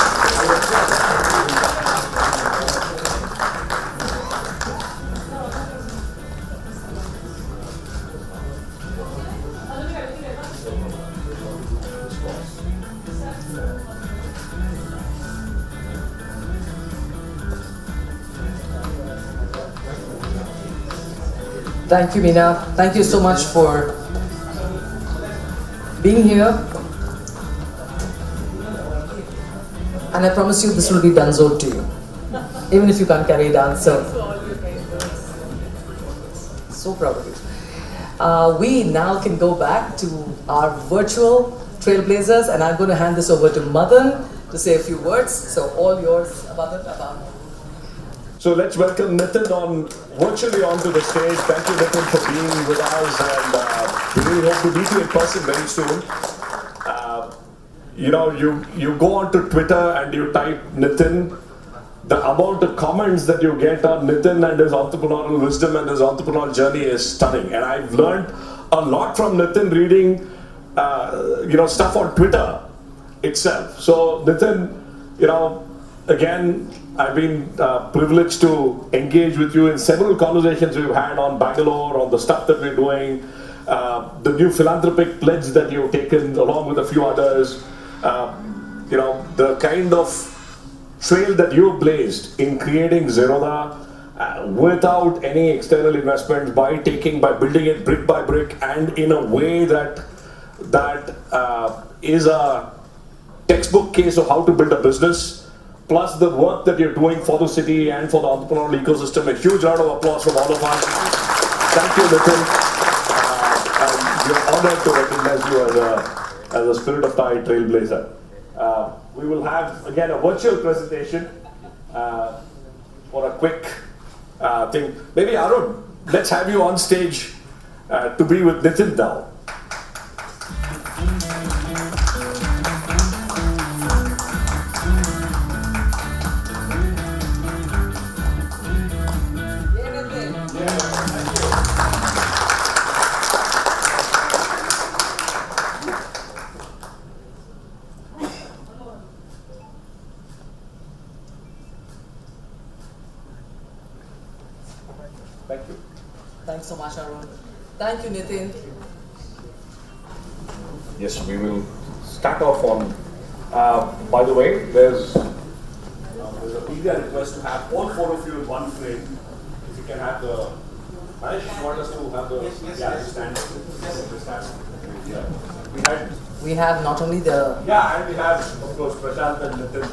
Thank you, Meena. Thank you so much for being here. And I promise you this will be donezo to you. Even if you can't carry a dancer. So proud of you. We now can go back to our virtual Trailblazers, and I'm going to hand this over to Madan to say a few words. So all yours, Madan. So let's welcome Nithin virtually onto the stage. Thank you, Nithin, for being with us, and we really hope to meet you in person very soon. You go onto Twitter and you type Nithin. The amount of comments that you get on Nithin and his entrepreneurial wisdom and his entrepreneurial journey is stunning. And I've learned a lot from Nithin reading, stuff on Twitter itself. So Nithin, again, I've been privileged to engage with you in several conversations we've had on Bangalore, on the stuff that we're doing, the new philanthropic pledge that you've taken along with a few others, the kind of trail that you've blazed in creating Zerodha without any external investments, by building it brick by brick and in a way that is a textbook case of how to build a business. Plus the work that you're doing for the city and for the entrepreneurial ecosystem. A huge round of applause from all of us. Thank you, Nithin. And we're honored to recognize you as a Spirit of TiE Trailblazer. We will have, again, a virtual presentation for a quick thing. Maybe, Aarin, let's have you on stage to be with Nithin now. Thank you. Thanks so much, Aarin. Thank you, Nithin. Yes, we will start off on. By the way, there's a media request to have all four of you in one frame. If you can have the. Manish, you want us to have the stand? Yeah. We have not only the. Yeah, and we have, of course, Prashanth and Nithin.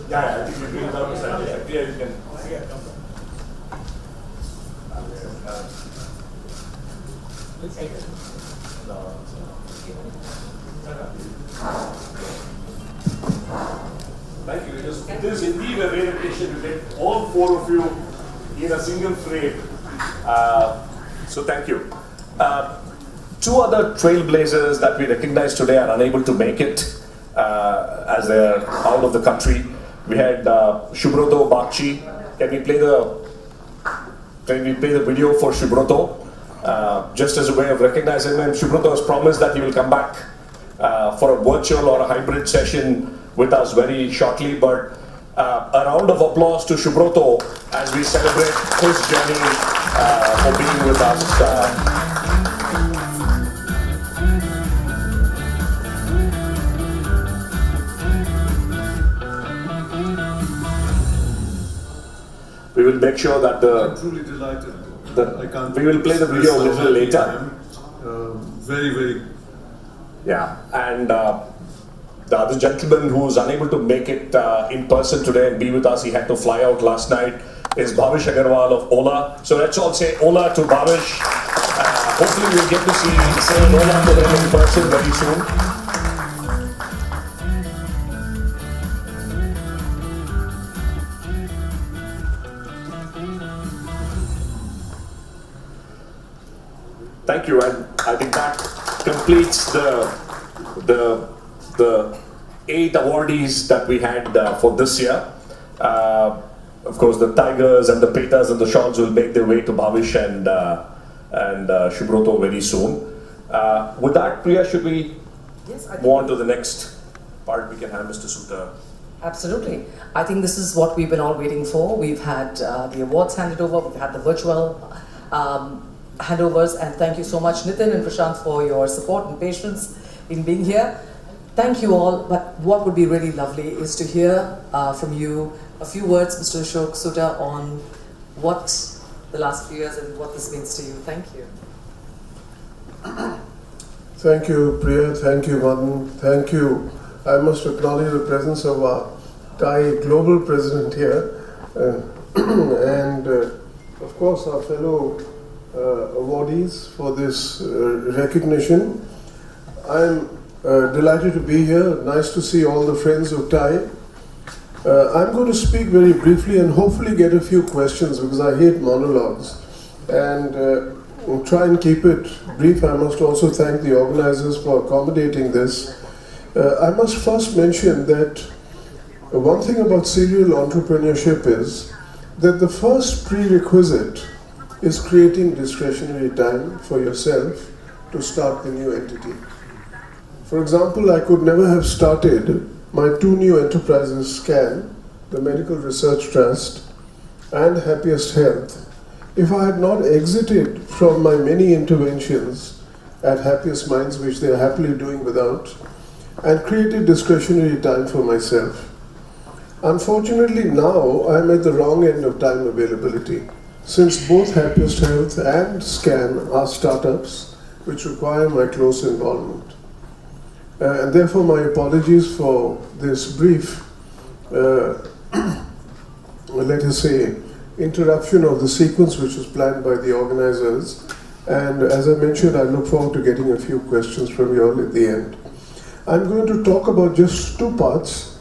Yeah, I think we bring it out to Sanjay. Yeah, you can. Thank you. It is indeed a rare occasion to get all four of you in a single frame. So thank you. Two other trailblazers that we recognize today are unable to make it as they're out of the country. We had Subroto, Bagchi. Can we play the video for Subroto? Just as a way of recognizing him, Subroto has promised that he will come back for a virtual or a hybrid session with us very shortly. But a round of applause to Subroto as we celebrate his journey for being with us. We will make sure that I'm truly delighted. We will play the video a little later. Very, very. Yeah, and the other gentleman who was unable to make it in person today and be with us, he had to fly out last night, is Bhavish Agarwal of Ola. So let's all say Ola to Bhavish. Hopefully we'll get to say Ola to him in person very soon. Thank you, and I think that completes the 8 awardees that we had for this year. Of course, the tigers and the petas and the shawls will make their way to Bhavish and Subroto very soon. With that, Priya, should we move on to the next part? We can have Mr. Soota. Absolutely. I think this is what we've been all waiting for. We've had the awards handed over, we've had the virtual handovers, and thank you so much, Nithin and Prashanth, for your support and patience in being here. Thank you all, but what would be really lovely is to hear from you a few words, Mr. Ashok, Soota, on what the last few years and what this means to you. Thank you. Thank you, Priya. Thank you, Madan. Thank you. I must acknowledge the presence of our TiE global president here, and of course our fellow awardees for this recognition. I'm delighted to be here. Nice to see all the friends of TiE. I'm going to speak very briefly and hopefully get a few questions because I hate monologues, and try and keep it brief. I must also thank the organizers for accommodating this. I must first mention that one thing about serial entrepreneurship is that the first prerequisite is creating discretionary time for yourself to start the new entity. For example, I could never have started my 2 new enterprises, SCAN, the Medical Research Trust, and Happiest Health, if I had not exited from my many interventions at Happiest Minds, which they are happily doing without, and created discretionary time for myself. Unfortunately, now I'm at the wrong end of time availability, since both Happiest Health and SCAN are startups which require my close involvement. And therefore my apologies for this brief, let us say, interruption of the sequence which was planned by the organizers. And as I mentioned, I look forward to getting a few questions from you all at the end. I'm going to talk about just 2 parts.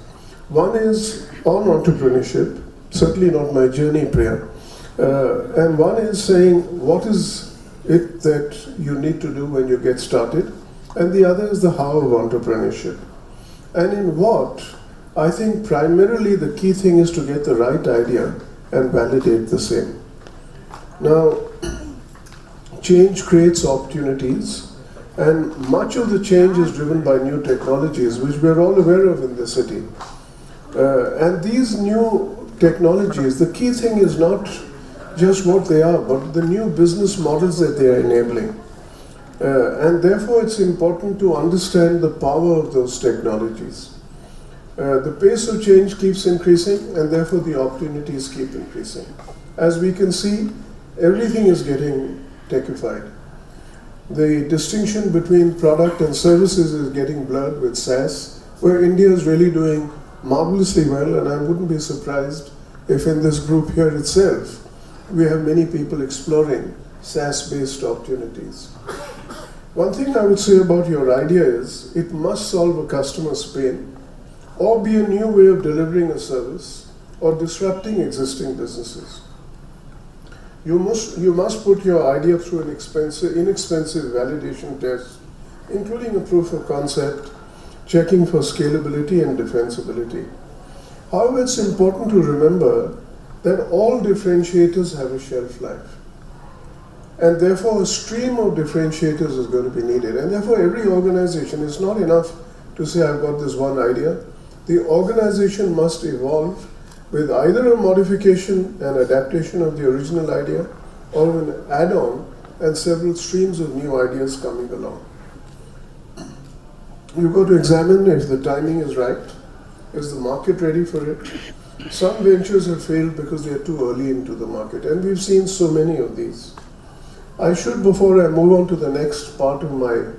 One is on entrepreneurship, certainly not my journey, Priya. And one is saying what is it that you need to do when you get started. And the other is the how of entrepreneurship. And in what, I think primarily the key thing is to get the right idea and validate the same. Now, change creates opportunities, and much of the change is driven by new technologies, which we're all aware of in the city. And these new technologies, the key thing is not just what they are, but the new business models that they are enabling. And therefore it's important to understand the power of those technologies. The pace of change keeps increasing, and therefore the opportunities keep increasing. As we can see, everything is getting techified. The distinction between product and services is getting blurred with SaaS, where India is really doing marvelously well, and I wouldn't be surprised if in this group here itself, we have many people exploring SaaS-based opportunities. One thing I would say about your idea is it must solve a customer's pain, or be a new way of delivering a service, or disrupting existing businesses. You must put your idea through an inexpensive validation test, including a proof of concept, checking for scalability and defensibility. However, it's important to remember that all differentiators have a shelf life. And therefore, a stream of differentiators is going to be needed. And therefore, every organization, it's not enough to say, I've got this one idea. The organization must evolve with either a modification and adaptation of the original idea, or an add-on and several streams of new ideas coming along. You've got to examine if the timing is right. Is the market ready for it? Some ventures have failed because they are too early into the market, and we've seen so many of these. I should, before I move on to the next part of my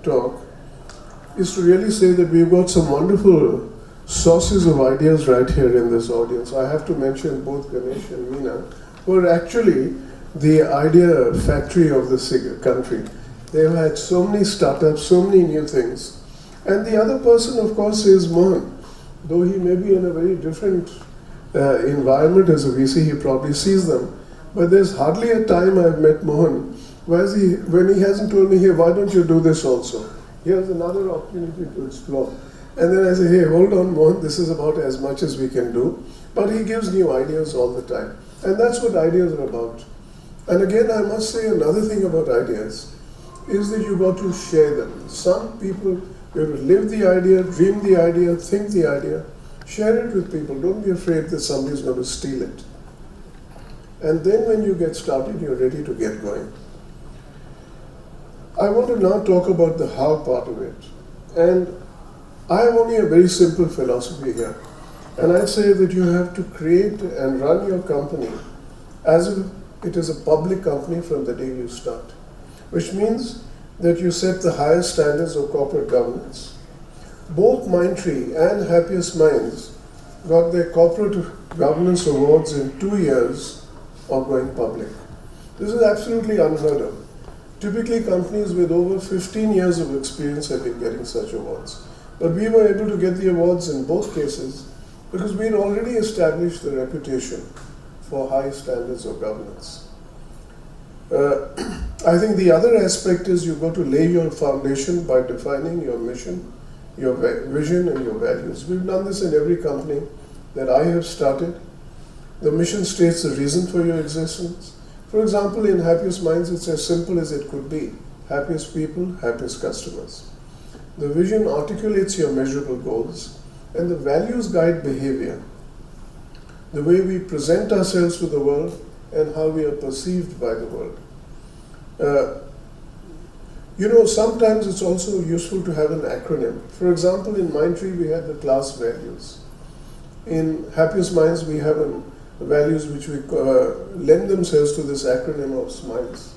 talk, is to really say that we've got some wonderful sources of ideas right here in this audience. I have to mention both Ganesh and Meena, who are actually the idea factory of this country. They've had so many startups, so many new things. And the other person, of course, is Mohan. Though he may be in a very different environment as a VC, he probably sees them. But there's hardly a time I've met Mohan when he hasn't told me, hey, why don't you do this also? Here's another opportunity to explore. And then I say, hey, hold on, Mohan, this is about as much as we can do. But he gives new ideas all the time. And that's what ideas are about. And again, I must say another thing about ideas is that you got to share them. Some people, you have to live the idea, dream the idea, think the idea, share it with people. Don't be afraid that somebody's going to steal it. And then when you get started, you're ready to get going. I want to now talk about the how part of it. And I have only a very simple philosophy here. And I say that you have to create and run your company as if it is a public company from the day you start. Which means that you set the highest standards of corporate governance. Both Mindtree and Happiest Minds got their corporate governance awards in 2 years of going public. This is absolutely unheard of. Typically, companies with over 15 years of experience have been getting such awards. But we were able to get the awards in both cases because we had already established the reputation for high standards of governance. I think the other aspect is you've got to lay your foundation by defining your mission, your vision, and your values. We've done this in every company that I have started. The mission states the reason for your existence. For example, in Happiest Minds, it's as simple as it could be. Happiest people, happiest customers. The vision articulates your measurable goals, and the values guide behavior. The way we present ourselves to the world and how we are perceived by the world. Sometimes it's also useful to have an acronym. For example, in Mindtree, we had the class values. In Happiest Minds, we have values which we lend themselves to this acronym of SMILES.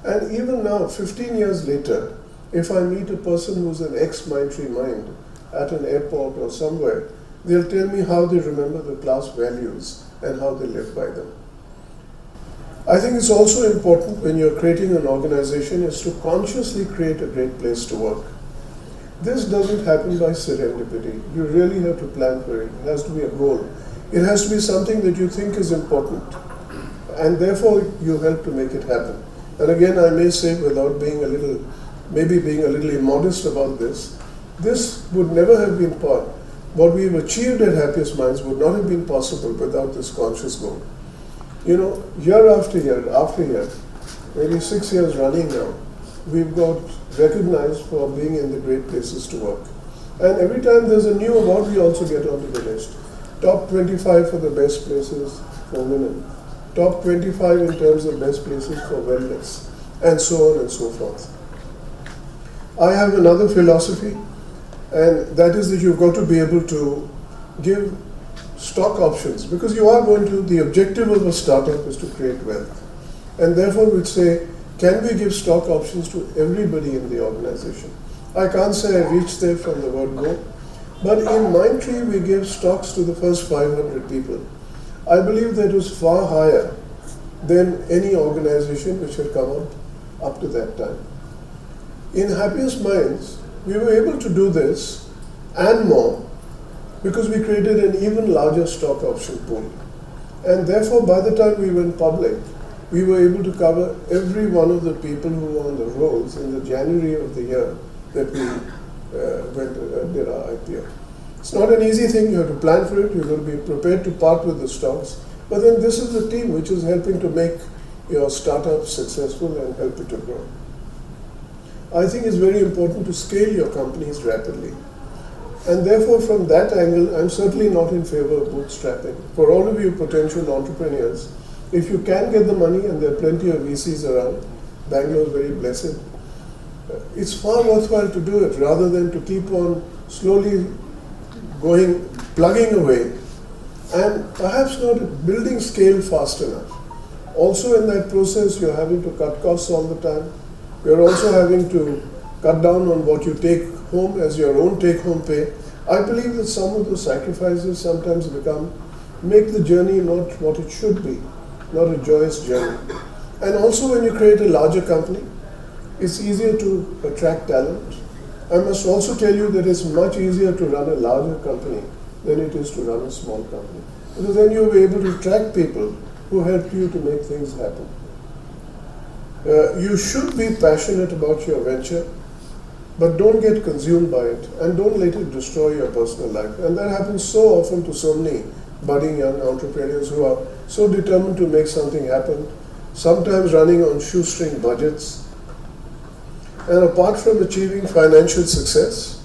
And even now, 15 years later, if I meet a person who's an ex-Mindtree mind at an airport or somewhere, they'll tell me how they remember the class values and how they live by them. I think it's also important when you're creating an organization is to consciously create a great place to work. This doesn't happen by serendipity. You really have to plan for it. It has to be a goal. It has to be something that you think is important. And therefore, you help to make it happen. And again, I may say, without being maybe being a little immodest about this would never have been part. What we've achieved at Happiest Minds would not have been possible without this conscious goal. Year after year, maybe 6 years running now, we've got recognized for being in the great places to work. And every time there's a new award, we also get onto the list. Top 25 for the best places for women. Top 25 in terms of best places for wellness, and so on and so forth. I have another philosophy, and that is that you've got to be able to give stock options, because the objective of a startup is to create wealth. And therefore we'd say, can we give stock options to everybody in the organization? I can't say I reached there from the word go, but in Mindtree we gave stocks to the first 500 people. I believe that was far higher than any organization which had come up to that time. In Happiest Minds, we were able to do this and more because we created an even larger stock option pool. And therefore, by the time we went public, we were able to cover every one of the people who were on the rolls in the January of the year that we did our IPO. It's not an easy thing. You have to plan for it. You've got to be prepared to part with the stocks. But then this is the team which is helping to make your startup successful and help it to grow. I think it's very important to scale your companies rapidly. And therefore, from that angle, I'm certainly not in favor of bootstrapping. For all of you potential entrepreneurs, if you can get the money, and there are plenty of VCs around, Bangalore is very blessed, it's far worthwhile to do it rather than to keep on slowly plugging away and perhaps not building scale fast enough. Also in that process, you're having to cut costs all the time. You're also having to cut down on what you take home as your own take-home pay. I believe that some of the sacrifices sometimes make the journey not what it should be, not a joyous journey. And also when you create a larger company, it's easier to attract talent. I must also tell you that it's much easier to run a larger company than it is to run a small company. Because then you'll be able to attract people who help you to make things happen. You should be passionate about your venture. but don't get consumed by it and don't let it destroy your personal life. And that happens so often to so many budding young entrepreneurs who are so determined to make something happen, sometimes running on shoestring budgets. And apart from achieving financial success,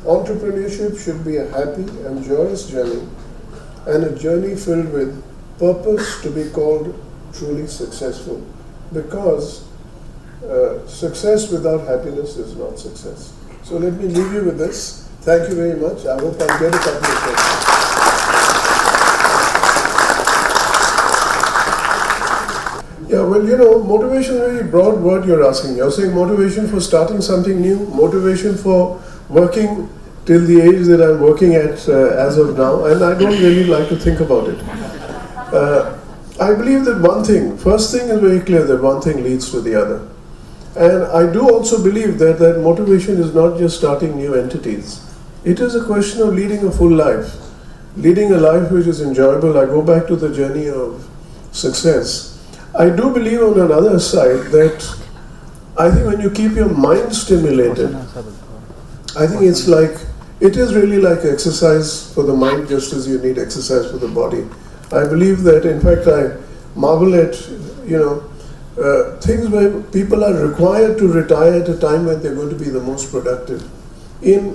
entrepreneurship should be a happy and joyous journey, and a journey filled with purpose to be called truly successful, because success without happiness is not success. So let me leave you with this. Thank you very much. I hope I'll get a couple of questions. Yeah, well, you know, motivation is a very broad word you're asking. You're saying motivation for starting something new, motivation for working till the age that I'm working at as of now, and I don't really like to think about it. I believe that one thing, first thing is very clear, that one thing leads to the other. And I do also believe that motivation is not just starting new entities. It is a question of leading a full life, leading a life which is enjoyable. I go back to the journey of success. I do believe on another side that I think when you keep your mind stimulated, I think it is really like exercise for the mind, just as you need exercise for the body. I believe that, in fact, I marvel at, things where people are required to retire at a time when they're going to be the most productive. In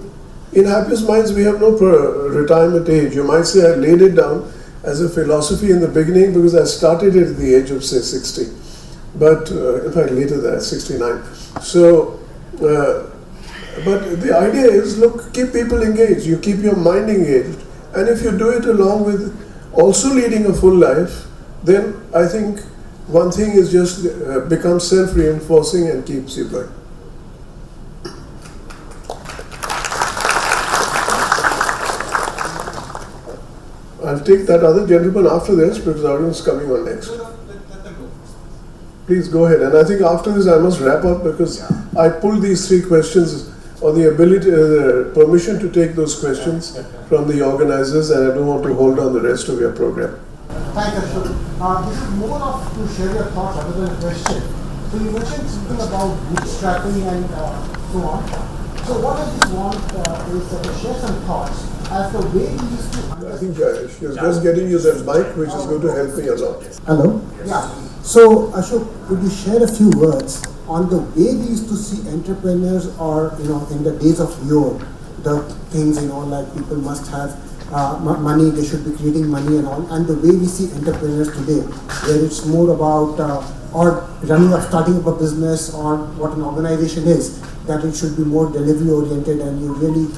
Happiest Minds, we have no retirement age. You might say I laid it down as a philosophy in the beginning because I started it at the age of, say, 60. But, in fact, later than 69. So, but the idea is, look, keep people engaged. You keep your mind engaged. And if you do it along with also leading a full life, then I think one thing is just becomes self-reinforcing and keeps you going. I'll take that other gentleman after this because Aarin is coming on next. Please go ahead. And I think after this I must wrap up because I pulled these three questions or the ability, permission to take those questions from the organizers, and I don't want to hold on the rest of your program. Thank you, Ashok. This is more of to share your thoughts other than a question. So you mentioned something about bootstrapping and so on. So what I just want is to share some thoughts as the way we used to. I think you're just getting you that mic, which is going to help me a lot. Hello? Yeah. So Ashok, could you share a few words on the way we used to see entrepreneurs, or in the days of yore, the things like people must have money, they should be creating money and all, and the way we see entrepreneurs today, where it's more about or starting up a business or what an organization is, that it should be more delivery oriented, and you really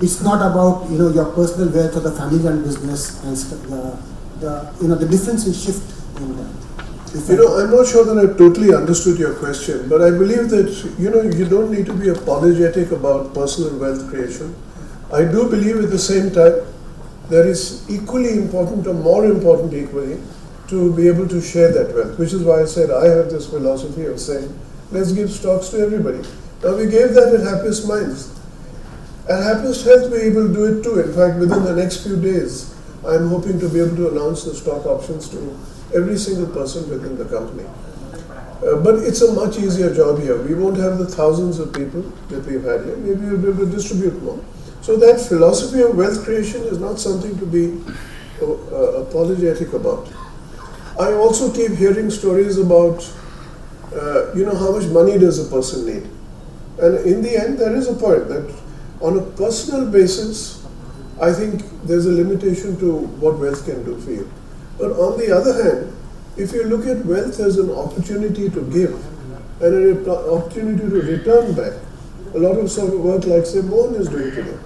it's not about your personal wealth or the family run business, and the difference is shift in that. I'm not sure that I totally understood your question, but I believe that, you don't need to be apologetic about personal wealth creation. I do believe at the same time that it's equally important, or more important equally, to be able to share that wealth, which is why I said I have this philosophy of saying, let's give stocks to everybody. Now we gave that at Happiest Minds. At Happiest Health we will do it too. In fact, within the next few days, I'm hoping to be able to announce the stock options to every single person within the company. But it's a much easier job here. We won't have the thousands of people that we've had here. Maybe we'll be able to distribute more. So that philosophy of wealth creation is not something to be apologetic about. I also keep hearing stories about, how much money does a person need? And in the end, there is a point that on a personal basis, I think there's a limitation to what wealth can do for you. But on the other hand, if you look at wealth as an opportunity to give and an opportunity to return back, a lot of sort of work like say Mohan is doing today,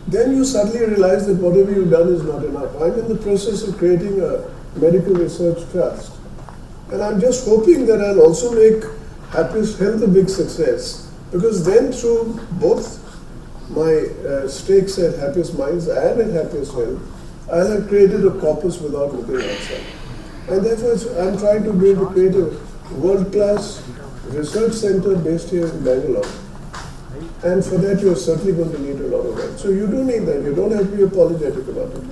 then you suddenly realize that whatever you've done is not enough. I'm in the process of creating a medical research trust, and I'm just hoping that I'll also make Happiest Health a big success, because then through both my stakes at Happiest Minds and at Happiest Health, I'll have created a corpus without looking outside. And therefore I'm trying to create a world-class research center based here in Bangalore. And for that you're certainly going to need a lot of wealth. So you do need that. You don't have to be apologetic about it.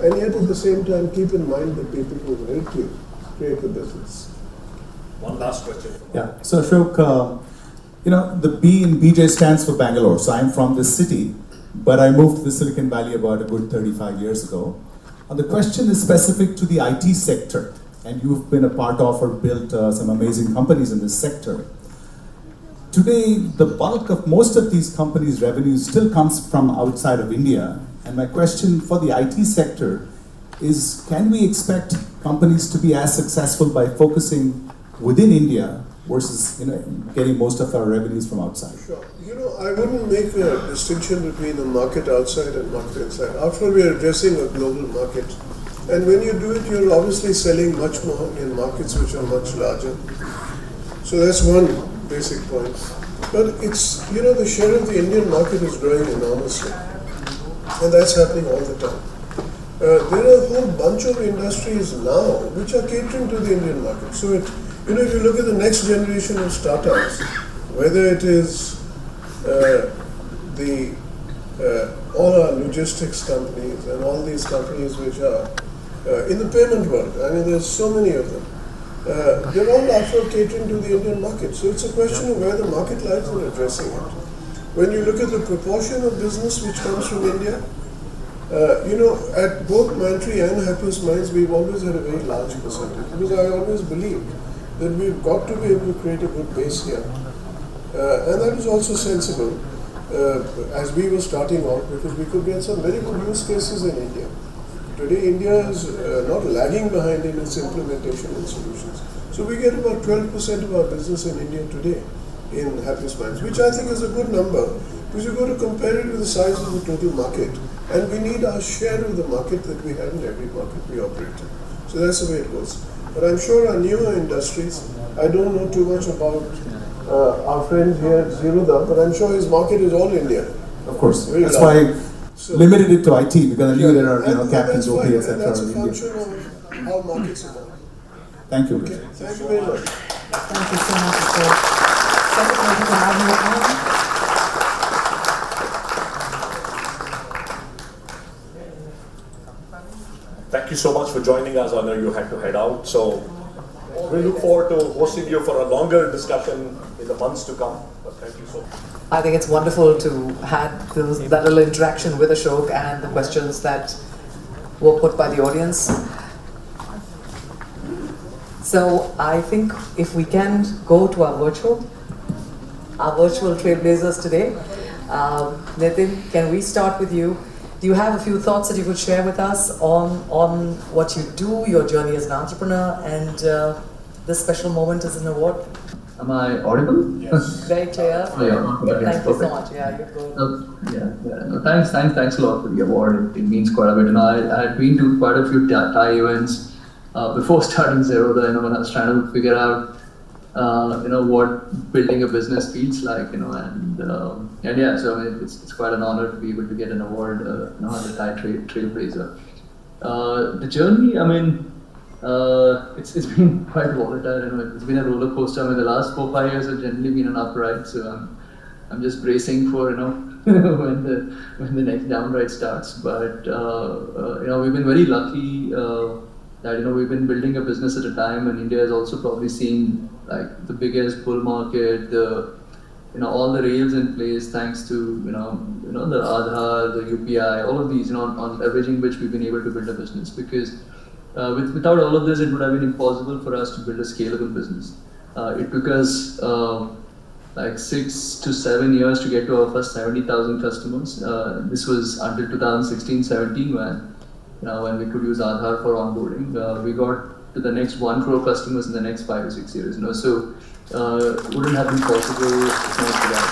And yet at the same time keep in mind the people who will help you create the business. One last question. Yeah. So Ashok, the B in BJ stands for Bangalore. So I'm from this city, but I moved to the Silicon Valley about a good 35 years ago. And the question is specific to the IT sector, and you've been a part of or built some amazing companies in this sector. Today, the bulk of most of these companies' revenue still comes from outside of India. And my question for the IT sector is, can we expect companies to be as successful by focusing within India versus getting most of our revenues from outside? Sure. I wouldn't make a distinction between a market outside and market inside. After all, we are addressing a global market. And when you do it, you're obviously selling much more in markets which are much larger. So that's one basic point. But it's, the share of the Indian market is growing enormously. And that's happening all the time. There are a whole bunch of industries now which are catering to the Indian market. So, if you look at the next generation of startups, whether it is all our logistics companies and all these companies which are in the payment world, there's so many of them. They're all after catering to the Indian market. So it's a question of where the market lies and addressing it. When you look at the proportion of business which comes from India, at both Mindtree and Happiest Minds, we've always had a very large percentage. Because I always believed that we've got to be able to create a good base here. And that is also sensible as we were starting off, because we could get some very good use cases in India. Today, India is not lagging behind in its implementation and solutions. So we get about 12% of our business in India today in Happiest Minds, which I think is a good number, because you've got to compare it with the size of the total market. And we need our share of the market that we have in every market we operate in. So that's the way it goes. But I'm sure our newer industries, I don't know too much about our friend here, Zerodha, but I'm sure his market is all India. Of course. That's why I limited it to IT, because I knew there are captains, OP, etc. That's a function of how markets evolve. Thank you. Okay. Thank you very much. Thank you so much, Ashok. Thank you so much for joining us. I know you had to head out, so we look forward to hosting you for a longer discussion in the months to come. But thank you so much. I think it's wonderful to have that little interaction with Ashok and the questions that were put by the audience. So I think if we can go to our virtual Trailblazers today. Nithin, can we start with you? Do you have a few thoughts that you could share with us on what you do, your journey as an entrepreneur, and this special moment as an award? Am I audible? Yes. Very clear. Oh, yeah. Thank you so much. Yeah, you're good. No, thanks a lot for the award. It means quite a bit. I had been to quite a few TiE events before starting Zerodha. When I was trying to figure out what building a business feels like, and yeah, so it's quite an honor to be able to get an award, as a TiE Trailblazer. The journey, it's been quite volatile. It's been a roller coaster. The last 4-5 years have generally been an upright, so I'm just bracing for when the next downride starts. But we've been very lucky that we've been building a business at a time, and India has also probably seen like the biggest bull market, all the rails in place thanks to the Aadhaar, the UPI, all of these, on leveraging which we've been able to build a business. Because without all of this, it would have been impossible for us to build a scalable business. It took us like 6 to 7 years to get to our first 70,000 customers. This was until 2016-17 when we could use Aadhaar for onboarding. We got to the next 1 crore customers in the next 5 or 6 years. So it wouldn't have been possible if not for that.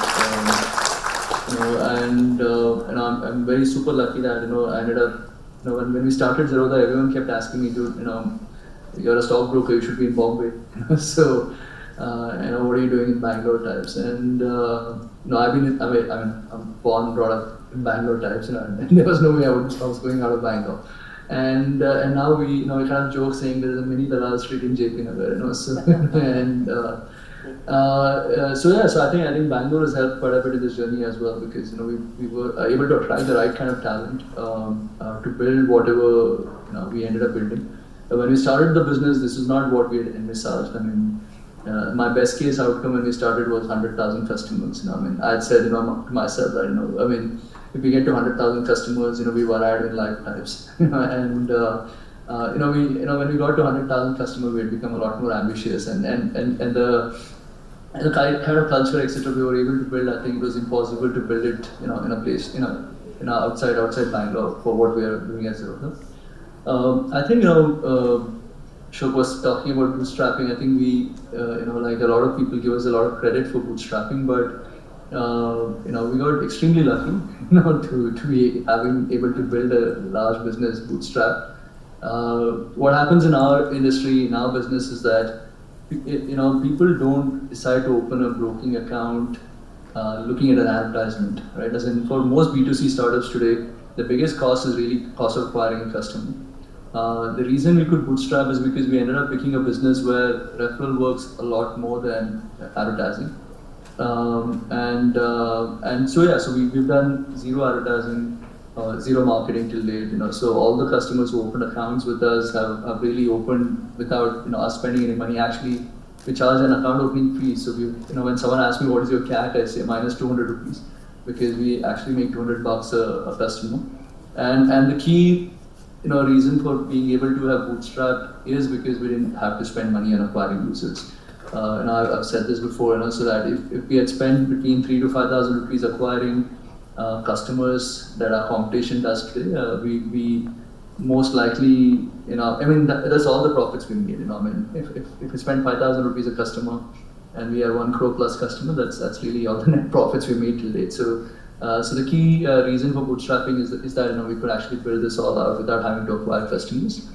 I'm very super lucky that I ended up. When we started Zerodha, everyone kept asking me to, you're a stockbroker, you should be in Bombay. So, what are you doing in Bangalore types? And I'm born, brought up in Bangalore types, and there was no way I was going out of Bangalore. And now we kind of joke saying there's a mini Dalal Street in JP Nagar, So I think Bangalore has helped quite a bit in this journey as well, because we were able to attract the right kind of talent to build whatever we ended up building. When we started the business, this is not what we had envisaged. my best case outcome when we started was 100,000 customers. I mean, I'd said, to myself that, I mean, if we get to 100,000 customers, we were at in lifetimes. And when we got to 100,000 customers, we had become a lot more ambitious, and the kind of culture, etc., we were able to build. I think it was impossible to build it, in a place, outside Bangalore for what we are doing at Zerodha. I think Ashok was talking about bootstrapping. I think we, like a lot of people give us a lot of credit for bootstrapping, but we got extremely lucky, to be able to build a large business bootstrap. What happens in our industry, in our business, is that people don't decide to open a broking account looking at an advertisement, right? As in, for most B2C startups today, the biggest cost is really cost of acquiring a customer. The reason we could bootstrap is because we ended up picking a business where referral works a lot more than advertising. So we've done zero advertising, zero marketing till date. So all the customers who opened accounts with us have really opened without us spending any money. Actually, we charge an account opening fee. So when someone asks me what is your CAC, I say minus 200 rupees, because we actually make $200 a customer. And the key reason for being able to have bootstrapped is because we didn't have to spend money on acquiring users. I've said this before, so that if we had spent between 3,000 to 5,000 rupees acquiring customers that our competition does today, we most likely, that's all the profits we made. If we spend 5,000 rupees a customer and we are 1 crore plus customer, that's really all the net profits we made till date. So the key reason for bootstrapping is that we could actually build this all out without having to acquire customers.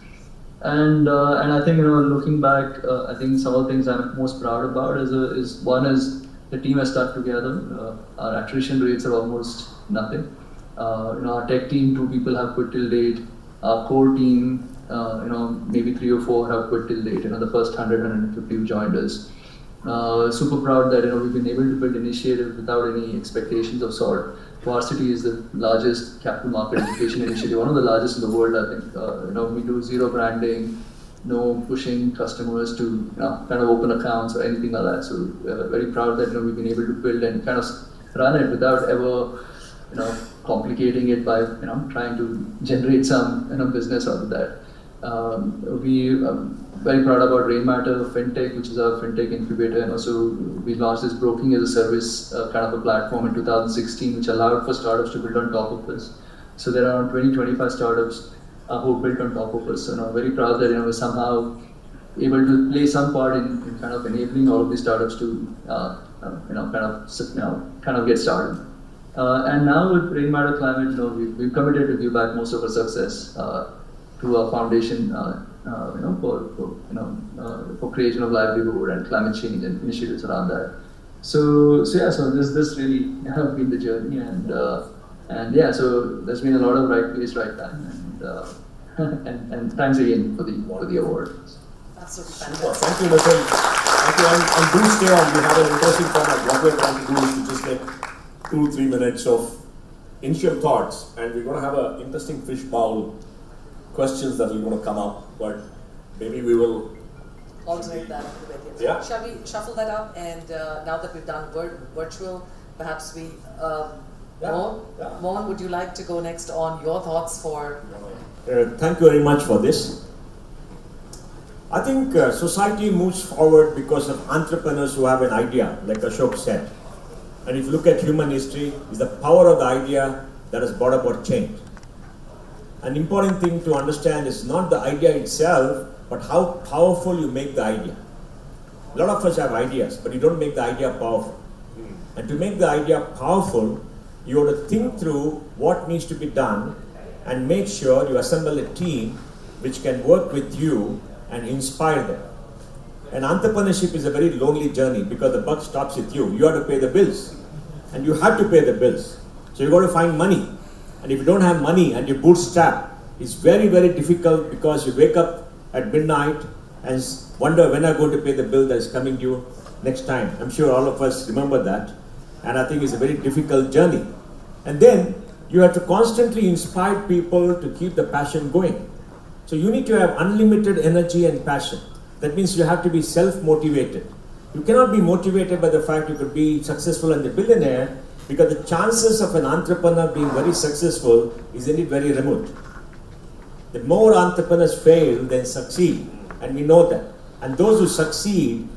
And I think looking back, I think some of the things I'm most proud about is one is the team has stuck together. Our attrition rates are almost nothing. Our tech team, 2 people have quit till date. Our core team, maybe 3 or 4 have quit till date. The first 100, 150 who joined us. Super proud that we've been able to build initiatives without any expectations of sort. Varsity is the largest capital market education initiative, one of the largest in the world, I think. We do zero branding, no pushing customers to kind of open accounts or anything like that. So very proud that we've been able to build and kind of run it without ever complicating it by trying to generate some business out of that. We very proud about Rainmatter Fintech, which is our fintech incubator, and also we launched this broking as a service kind of a platform in 2016, which allowed for startups to build on top of this. So there are around 20-25 startups who built on top of us. So I'm very proud that we're somehow able to play some part in kind of enabling all of these startups to kind of get started. And now with Rainmatter Climate, we've committed to give back most of our success to our foundation, for creation of livelihood and climate change and initiatives around that. So this really have been the journey, and so there's been a lot of right place, right time, and thanks again for the award. Absolutely fantastic. Thank you, Nithin. Thank you, and do stay on. We have an interesting format. What we're trying to do is to just get 2-3 minutes of initial thoughts, and we're going to have an interesting fishbowl questions that are going to come up, but maybe we will alternate that a bit. Yes. Yeah. Shall we shuffle that up? And now that we've done virtual, perhaps we. Mohan, would you like to go next on your thoughts for? Thank you very much for this. I think society moves forward because of entrepreneurs who have an idea, like Ashok said. And if you look at human history, it's the power of the idea that has brought about change. An important thing to understand is not the idea itself, but how powerful you make the idea. A lot of us have ideas, but you don't make the idea powerful. And to make the idea powerful, you have to think through what needs to be done and make sure you assemble a team which can work with you and inspire them. And entrepreneurship is a very lonely journey because the buck stops with you. You have to pay the bills. And you have to pay the bills. So you've got to find money. And if you don't have money and you bootstrap, it's very, very difficult because you wake up at midnight and wonder when I'm going to pay the bill that is coming due next time. I'm sure all of us remember that. And I think it's a very difficult journey. And then you have to constantly inspire people to keep the passion going. So you need to have unlimited energy and passion. That means you have to be self-motivated. You cannot be motivated by the fact you could be successful and a billionaire, because the chances of an entrepreneur being very successful is indeed very remote. The more entrepreneurs fail than succeed, and we know that. And those who succeed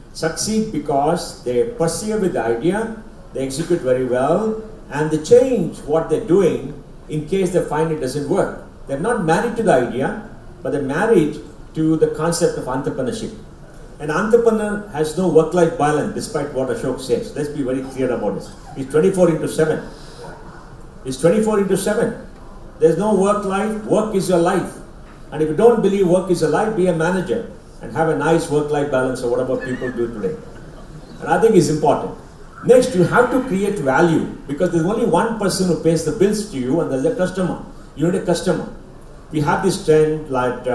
because they persevere with the idea, they execute very well, and they change what they're doing in case they find it doesn't work. They're not married to the idea, but they're married to the concept of entrepreneurship. An entrepreneur has no work-life balance, despite what Ashok says. Let's be very clear about this. He's 24/7. He's 24/7. There's no work-life. Work is your life. And if you don't believe work is your life, be a manager and have a nice work-life balance, or whatever people do today. And I think it's important. Next, you have to create value, because there's only one person who pays the bills to you, and there's a customer. You need a customer. We have this trend like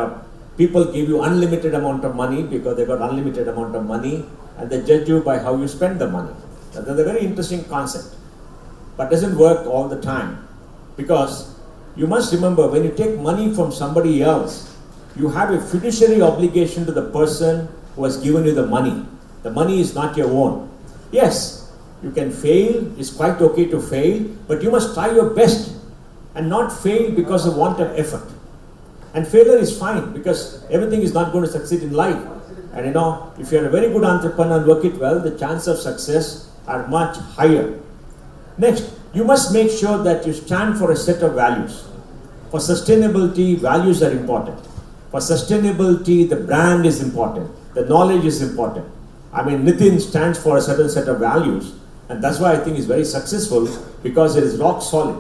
people give you unlimited amount of money because they got unlimited amount of money, and they judge you by how you spend the money. That's a very interesting concept, but doesn't work all the time, because you must remember, when you take money from somebody else, you have a fiduciary obligation to the person who has given you the money. The money is not your own. Yes, you can fail. It's quite okay to fail, but you must try your best and not fail because of want of effort. And failure is fine, because everything is not going to succeed in life. And you know, if you're a very good entrepreneur and work it well, the chances of success are much higher. Next, you must make sure that you stand for a set of values. For sustainability, values are important. For sustainability, the brand is important. The knowledge is important. I mean, Nithin stands for a certain set of values, and that's why I think he's very successful, because it is rock solid.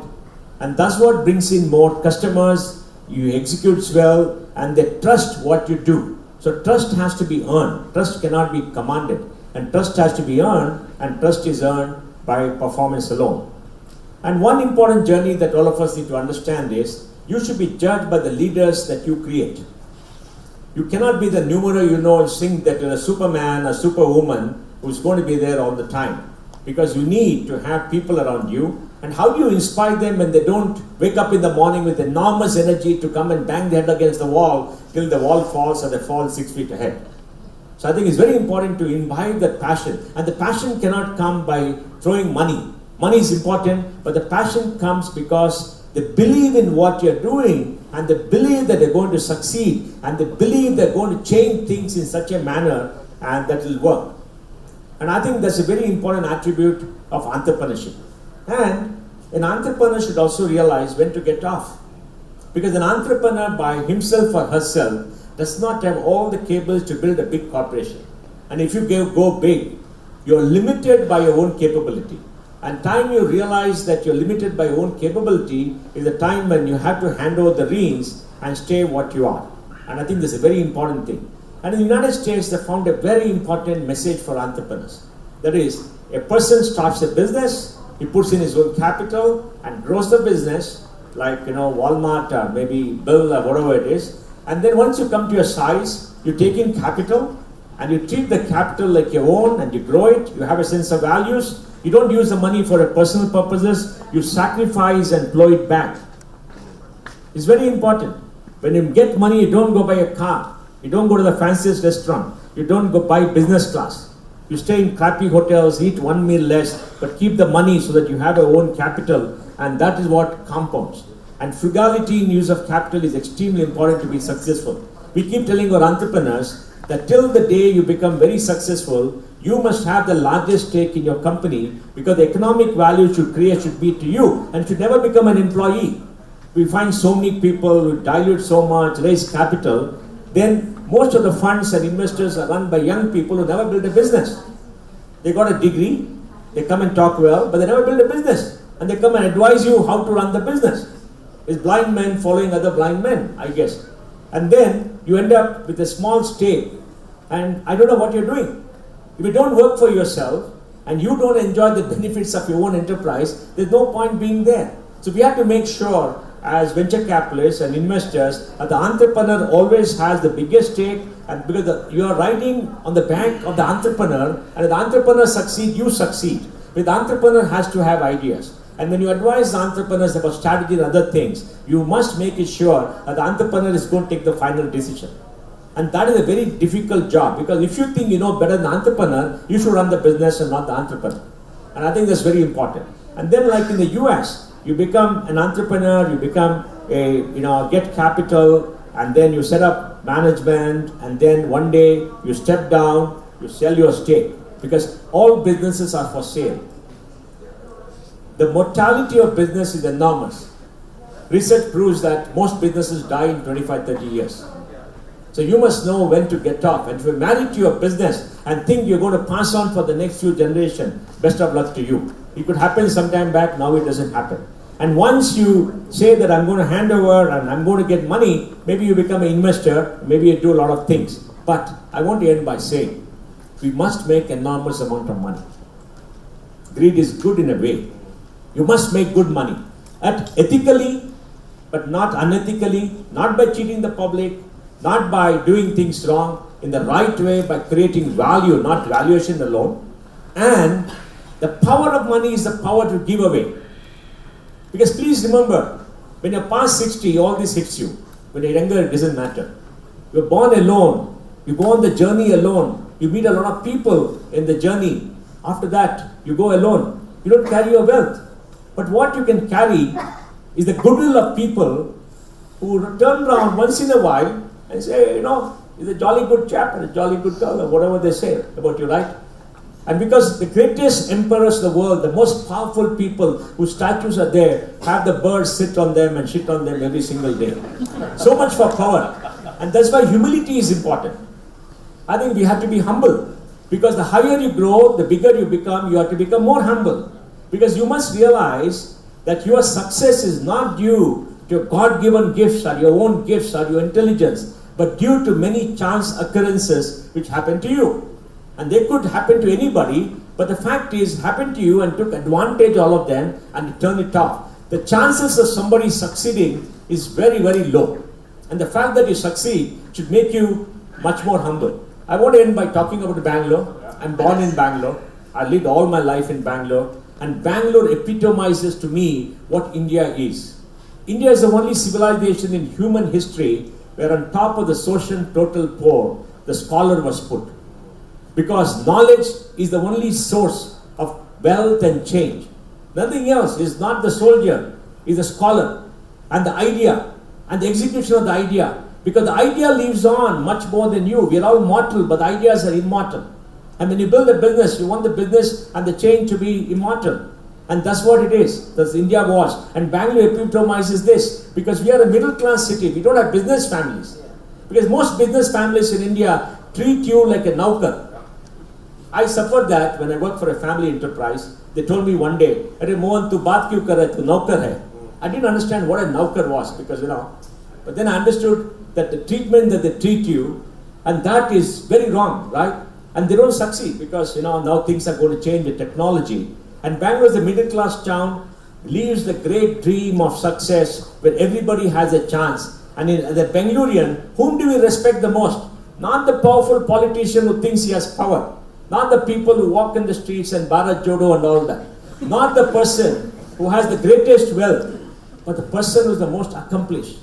And that's what brings in more customers, you execute well, and they trust what you do. So trust has to be earned. Trust cannot be commanded. And trust has to be earned, and trust is earned by performance alone. And one important journey that all of us need to understand is, you should be judged by the leaders that you create. You cannot be the numero, and think that you're a superman, a superwoman who's going to be there all the time. Because you need to have people around you. And how do you inspire them when they don't wake up in the morning with enormous energy to come and bang their head against the wall till the wall falls, or they fall 6 feet ahead? So I think it's very important to imbibe that passion. And the passion cannot come by throwing money. Money is important, but the passion comes because they believe in what you're doing, and they believe that they're going to succeed, and they believe they're going to change things in such a manner and that will work. And I think that's a very important attribute of entrepreneurship. And an entrepreneur should also realize when to get off. Because an entrepreneur by himself or herself does not have all the cables to build a big corporation. And if you go big, you're limited by your own capability. And time you realize that you're limited by your own capability is the time when you have to hand over the reins and stay what you are. And I think this is a very important thing. And in the United States, they found a very important message for entrepreneurs. That is, a person starts a business, he puts in his own capital and grows the business, like Walmart or maybe Bill or whatever it is. And then once you come to a size, you take in capital and you treat the capital like your own, and you grow it, you have a sense of values. You don't use the money for a personal purposes, you sacrifice and plow it back. It's very important. When you get money, you don't go buy a car. You don't go to the fanciest restaurant. You don't go buy business class. You stay in crappy hotels, eat one meal less, but keep the money so that you have your own capital, and that is what compounds. And frugality in use of capital is extremely important to be successful. We keep telling our entrepreneurs that till the day you become very successful, you must have the largest stake in your company, because the economic value should be to you, and should never become an employee. We find so many people who dilute so much, raise capital, then most of the funds and investors are run by young people who never build a business. They got a degree, they come and talk well, but they never build a business. And they come and advise you how to run the business. It's blind men following other blind men, I guess. And then you end up with a small stake, and I don't know what you're doing. If you don't work for yourself, and you don't enjoy the benefits of your own enterprise, there's no point being there. So we have to make sure, as venture capitalists and investors, that the entrepreneur always has the biggest stake, and because you are riding on the back of the entrepreneur, and if the entrepreneur succeeds, you succeed. But the entrepreneur has to have ideas. And when you advise the entrepreneurs about strategy and other things, you must make it sure that the entrepreneur is going to take the final decision. And that is a very difficult job, because if you think you know better than the entrepreneur, you should run the business and not the entrepreneur. And I think that's very important. And then like in the US, you become an entrepreneur, you become get capital, and then you set up management, and then one day you step down, you sell your stake, because all businesses are for sale. The mortality of business is enormous. Research proves that most businesses die in 25-30 years. So you must know when to get off. And if you're married to your business and think you're going to pass on for the next few generations, best of luck to you. It could happen sometime back, now it doesn't happen. And once you say that I'm going to hand over and I'm going to get money, maybe you become an investor, maybe you do a lot of things. But I want to end by saying, we must make enormous amount of money. Greed is good in a way. You must make good money. Ethically, but not unethically, not by cheating the public, not by doing things wrong, in the right way, by creating value, not valuation alone. And the power of money is the power to give away. Because please remember, when you're past 60, all this hits you. When you're younger, it doesn't matter. You're born alone. You go on the journey alone. You meet a lot of people in the journey. After that, you go alone. You don't carry your wealth. But what you can carry is the goodwill of people who turn around once in a while and say, he's a jolly good chap and a jolly good girl, or whatever they say about you, right? And because the greatest emperors of the world, the most powerful people whose statues are there, have the birds sit on them and shit on them every single day. So much for power. And that's why humility is important. I think we have to be humble. Because the higher you grow, the bigger you become, you have to become more humble. Because you must realize that your success is not due to your God-given gifts or your own gifts or your intelligence, but due to many chance occurrences which happen to you. And they could happen to anybody, but the fact is, happened to you and took advantage of all of them and you turn it off. The chances of somebody succeeding is very, very low. And the fact that you succeed should make you much more humble. I want to end by talking about Bangalore. I'm born in Bangalore. I lived all my life in Bangalore. And Bangalore epitomizes to me what India is. India is the only civilization in human history where on top of the social total poor, the scholar was put. Because knowledge is the only source of wealth and change. Nothing else is not the soldier, is the scholar. And the idea, and the execution of the idea. Because the idea lives on much more than you. We are all mortal, but the ideas are immortal. And when you build a business, you want the business and the change to be immortal. And that's what it is. That's India was. And Bangalore epitomizes this. Because we are a middle class city. We don't have business families. Because most business families in India treat you like a naukar. I suffered that when I worked for a family enterprise. They told me one day, "Arey Mohan, tu baat kyun kar raha hai? Tu naukar hai." I didn't understand what a naukar was because, but then I understood that the treatment that they treat you, and that is very wrong, right? And they don't succeed because, now things are going to change with technology. And Bangalore is a middle class town, lives the great dream of success where everybody has a chance. And in the Bangalorean, whom do we respect the most? Not the powerful politician who thinks he has power. Not the people who walk in the streets and Bharat Jodo and all that. Not the person who has the greatest wealth, but the person who is the most accomplished,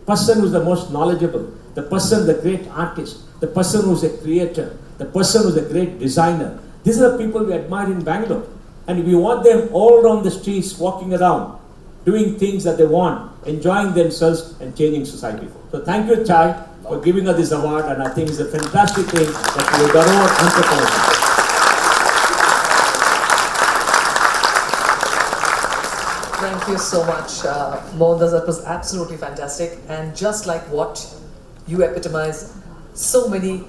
person who is the most knowledgeable, the person, the great artist, the person who is a creator, the person who is a great designer. These are the people we admire in Bangalore. And we want them all around the streets, walking around, doing things that they want, enjoying themselves and changing society. So thank you, TiE, for giving us this award, and I think it's a fantastic thing that we have done our entrepreneurs. Thank you so much, Mohandas. That was absolutely fantastic. And just like what you epitomize, so many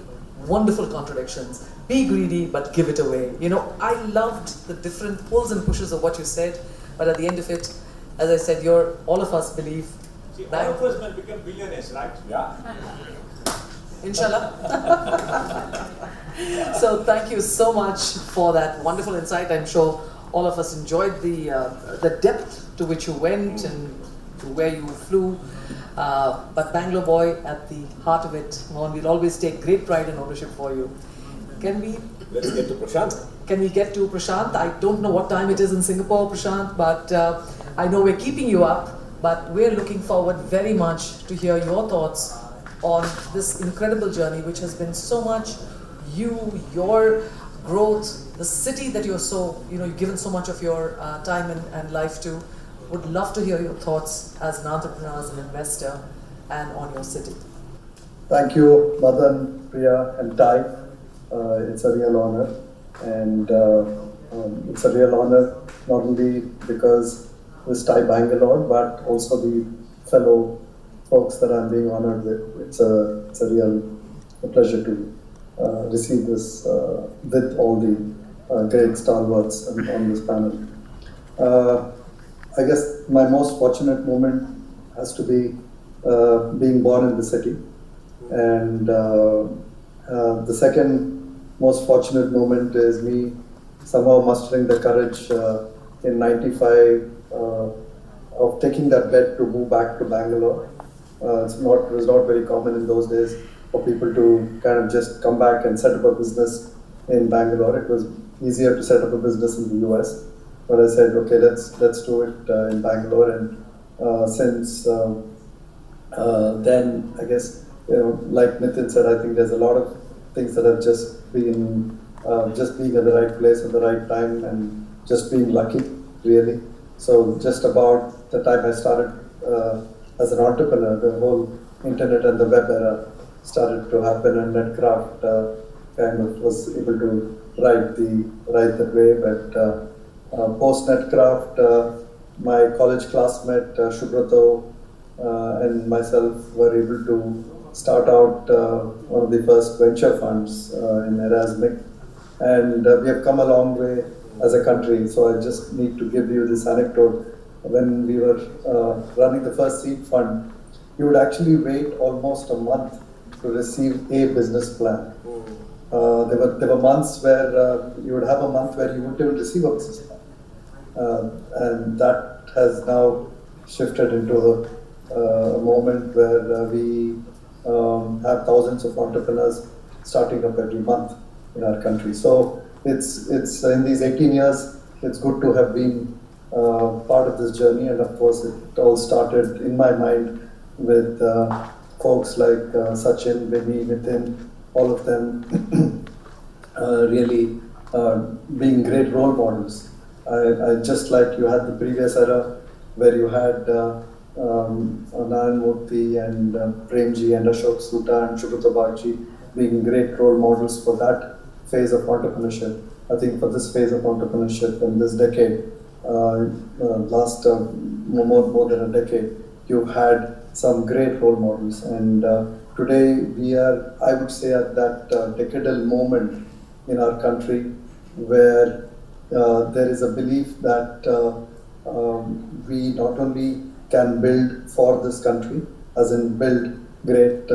wonderful contradictions. Be greedy, but give it away. I loved the different pulls and pushes of what you said, but at the end of it, as I said, all of us believe. See, all of us will become billionaires, right? Yeah. Inshallah. So thank you so much for that wonderful insight. I'm sure all of us enjoyed the depth to which you went and to where you flew. But Bangalore boy, at the heart of it, we'll always take great pride and ownership for you. Let's get to Prashanth. Can we get to Prashanth? I don't know what time it is in Singapore, Prashanth, but I know we're keeping you up. But we're looking forward very much to hear your thoughts on this incredible journey, which has been so much you, your growth, the city that you're so, you've given so much of your time and life to. Would love to hear your thoughts as an entrepreneur, as an investor, and on your city. Thank you, Madan, Priya, and TiE. It's a real honor, and it's a real honor not only because it's TiE Bangalore, but also the fellow folks that I'm being honored with. It's a real pleasure to receive this with all the great stalwarts on this panel. I guess my most fortunate moment has to be being born in the city, and the second most fortunate moment is me somehow mustering the courage in '95 of taking that bet to move back to Bangalore. It was not very common in those days for people to kind of just come back and set up a business in Bangalore. It was easier to set up a business in the US. But I said, okay, let's do it in Bangalore, and since then, I guess, like Nithin said, I think there's a lot of things that have just been being at the right place at the right time, and just being lucky, really. So just about the time I started as an entrepreneur, the whole internet and the web era started to happen, and Netcraft kind of was able to ride the wave. But post-Netcraft, my college classmate Subroto and myself were able to start out one of the first venture funds in Erasmus, and we have come a long way as a country. So I just need to give you this anecdote. When we were running the first seed fund, you would actually wait almost a month to receive a business plan. There were months where you would have a month where you wouldn't even receive a business plan. And that has now shifted into a moment where we have thousands of entrepreneurs starting up every month in our country. So it's in these 18 years, it's good to have been part of this journey. And of course, it all started in my mind with folks like Sachin, Baby, Nithin, all of them really being great role models. I just like you had the previous era where you had Narayan Murthy and Premji and Ashok, Soota and Subroto Bagchi being great role models for that phase of entrepreneurship. I think for this phase of entrepreneurship in this decade, last more than a decade, you've had some great role models. And today we are, I would say, at that decadal moment in our country where there is a belief that we not only can build for this country, as in build great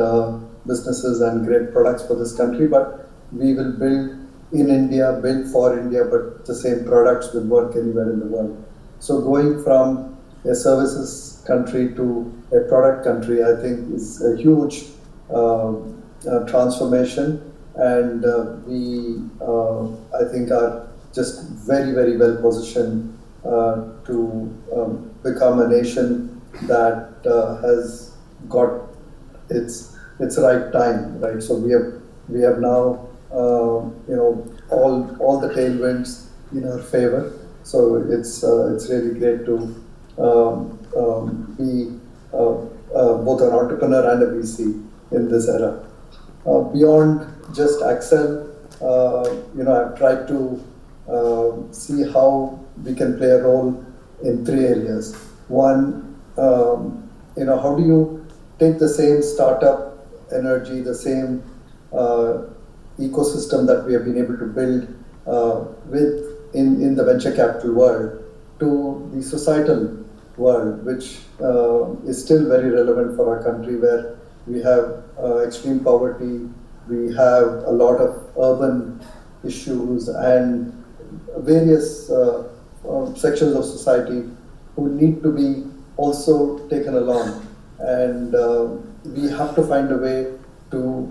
businesses and great products for this country, but we will build in India, build for India, but the same products will work anywhere in the world. So going from a services country to a product country, I think is a huge transformation, and we, I think, are just very, very well positioned to become a nation that has got its right time, right? So we have now all the tailwinds in our favor. So it's really great to be both an entrepreneur and a VC in this era. Beyond just Accel, I've tried to see how we can play a role in 3 areas. One, how do you take the same startup energy, the same ecosystem that we have been able to build in the venture capital world to the societal world, which is still very relevant for our country, where we have extreme poverty, we have a lot of urban issues and various sections of society who need to be also taken along, and we have to find a way to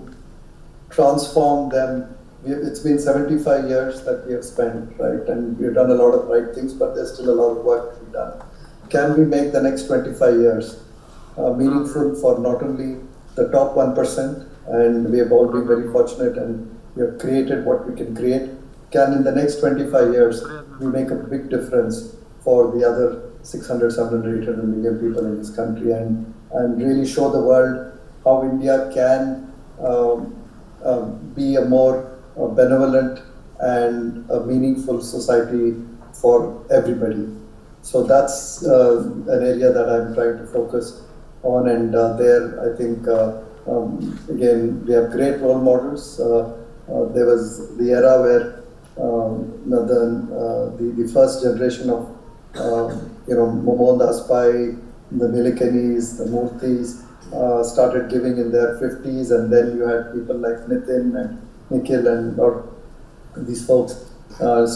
transform them. It's been 75 years that we have spent, right, and we've done a lot of right things, but there's still a lot of work to be done. Can we make the next 25 years meaningful for not only the top 1%, and we have all been very fortunate, and we have created what we can create, can in the next 25 years we make a big difference for the other 600, 700, 800 million people in this country, and really show the world how India can be a more benevolent and a meaningful society for everybody. So that's an area that I'm trying to focus on, and there I think again we have great role models. There was the era where the first generation of Mohandas, the Nilekanis, the Murthis started giving in their 50s, and then you had people like Nithin and Nikhil and these folks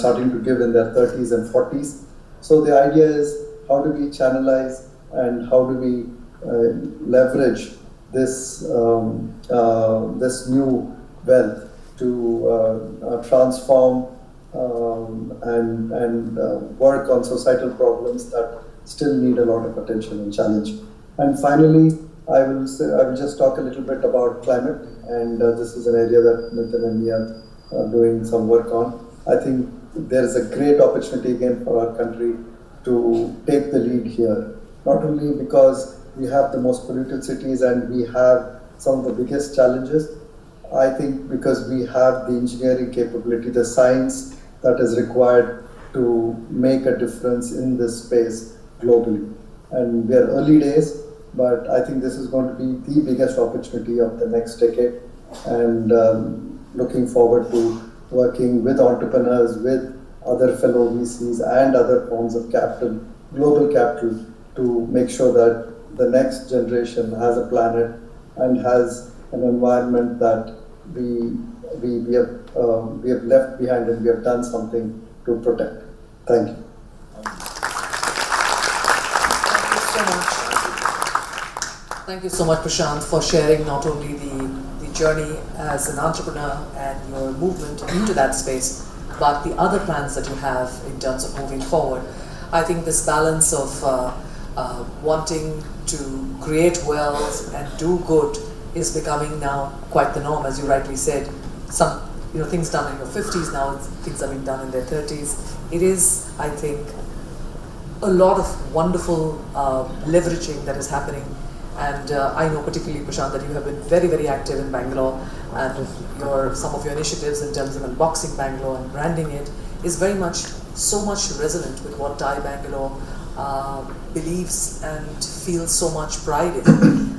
starting to give in their 30s and 40s. So the idea is, how do we channelize and how do we leverage this this new wealth to transform and work on societal problems that still need a lot of attention and challenge. And finally, I will just talk a little bit about climate, and this is an area that Nithin and me are doing some work on. I think there is a great opportunity again for our country to take the lead here, not only because we have the most polluted cities and we have some of the biggest challenges. I think because we have the engineering capability, the science that is required to make a difference in this space globally. And we are early days, but I think this is going to be the biggest opportunity of the next decade, and looking forward to working with entrepreneurs, with other fellow VCs and other forms of capital, global capital, to make sure that the next generation has a planet and has an environment that we have left behind and we have done something to protect. Thank you. Thank you so much, Prashanth, for sharing not only the journey as an entrepreneur and your movement into that space, but the other plans that you have in terms of moving forward. I think this balance of wanting to create wealth and do good is becoming now quite the norm, as you rightly said. Some things done in your 50s, now things are being done in their 30s. It is, I think, a lot of wonderful leveraging that is happening. And I know particularly, Prashanth, that you have been very, very active in Bangalore, and some of your initiatives in terms of unboxing Bangalore and branding it is very much, so much resonant with what TiE Bangalore believes and feels so much pride in.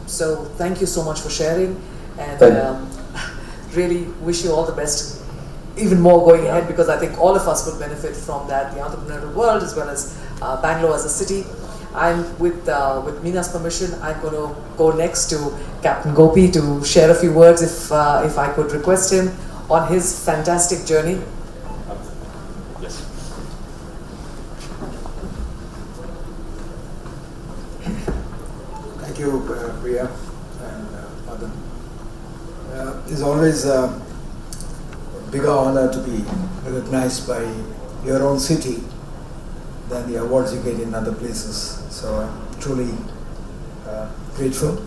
So thank you so much for sharing, and really wish you all the best, even more going ahead, because I think all of us would benefit from that, the entrepreneurial world as well as Bangalore as a city. I'm with Meena's permission, I'm going to go next to Captain Gopi to share a few words, if I could request him, on his fantastic journey. Yes. Thank you, Priya and Madan. It's always a bigger honor to be recognized by your own city than the awards you get in other places. So I'm truly grateful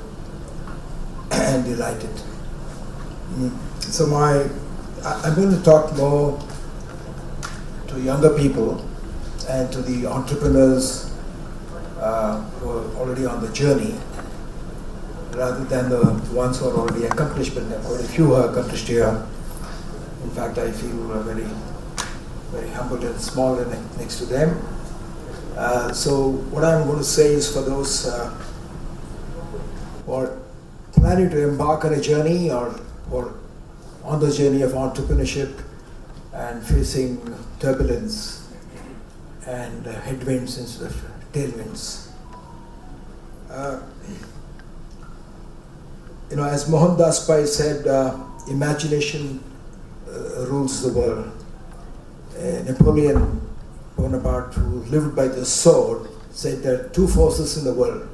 and delighted. So I'm going to talk more to younger people and to the entrepreneurs who are already on the journey, rather than the ones who are already accomplished, but there are quite a few who are accomplished here. In fact, I feel very, very humbled and small next to them. So what I'm going to say is for those who are planning to embark on a journey or on the journey of entrepreneurship and facing turbulence and headwinds instead of tailwinds. As Mohandas said, imagination rules the world. Napoleon Bonaparte, who lived by the sword, said there are two forces in the world,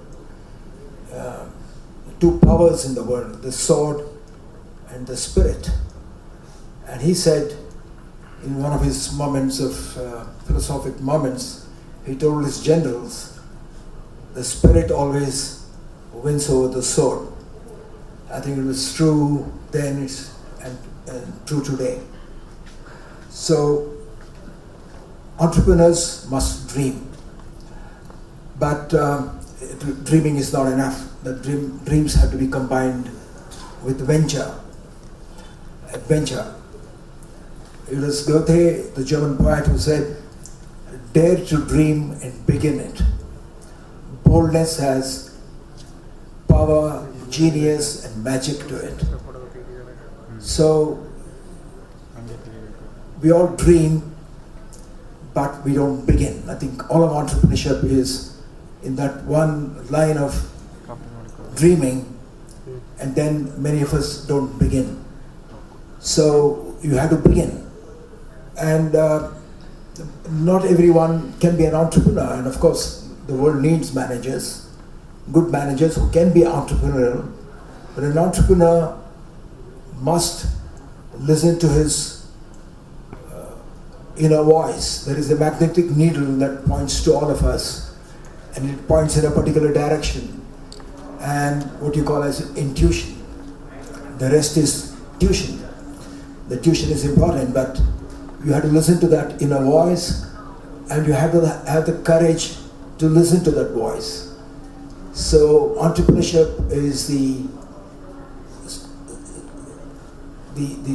two powers in the world, the sword and the spirit. And he said, in one of his moments of philosophic moments, he told his generals, the spirit always wins over the sword. I think it was true then and true today. So entrepreneurs must dream, but dreaming is not enough. The dreams have to be combined with venture, adventure. It was Goethe, the German poet, who said, "Dare to dream and begin it. Boldness has power, genius, and magic to it." So we all dream, but we don't begin. I think all of entrepreneurship is in that one line of dreaming, and then many of us don't begin. So you have to begin. And not everyone can be an entrepreneur, and of course the world needs managers, good managers who can be entrepreneurial, but an entrepreneur must listen to his inner voice. There is a magnetic needle that points to all of us, and it points in a particular direction, and what you call as intuition. The rest is tuition. The tuition is important, but you have to listen to that inner voice, and you have to have the courage to listen to that voice. So entrepreneurship is the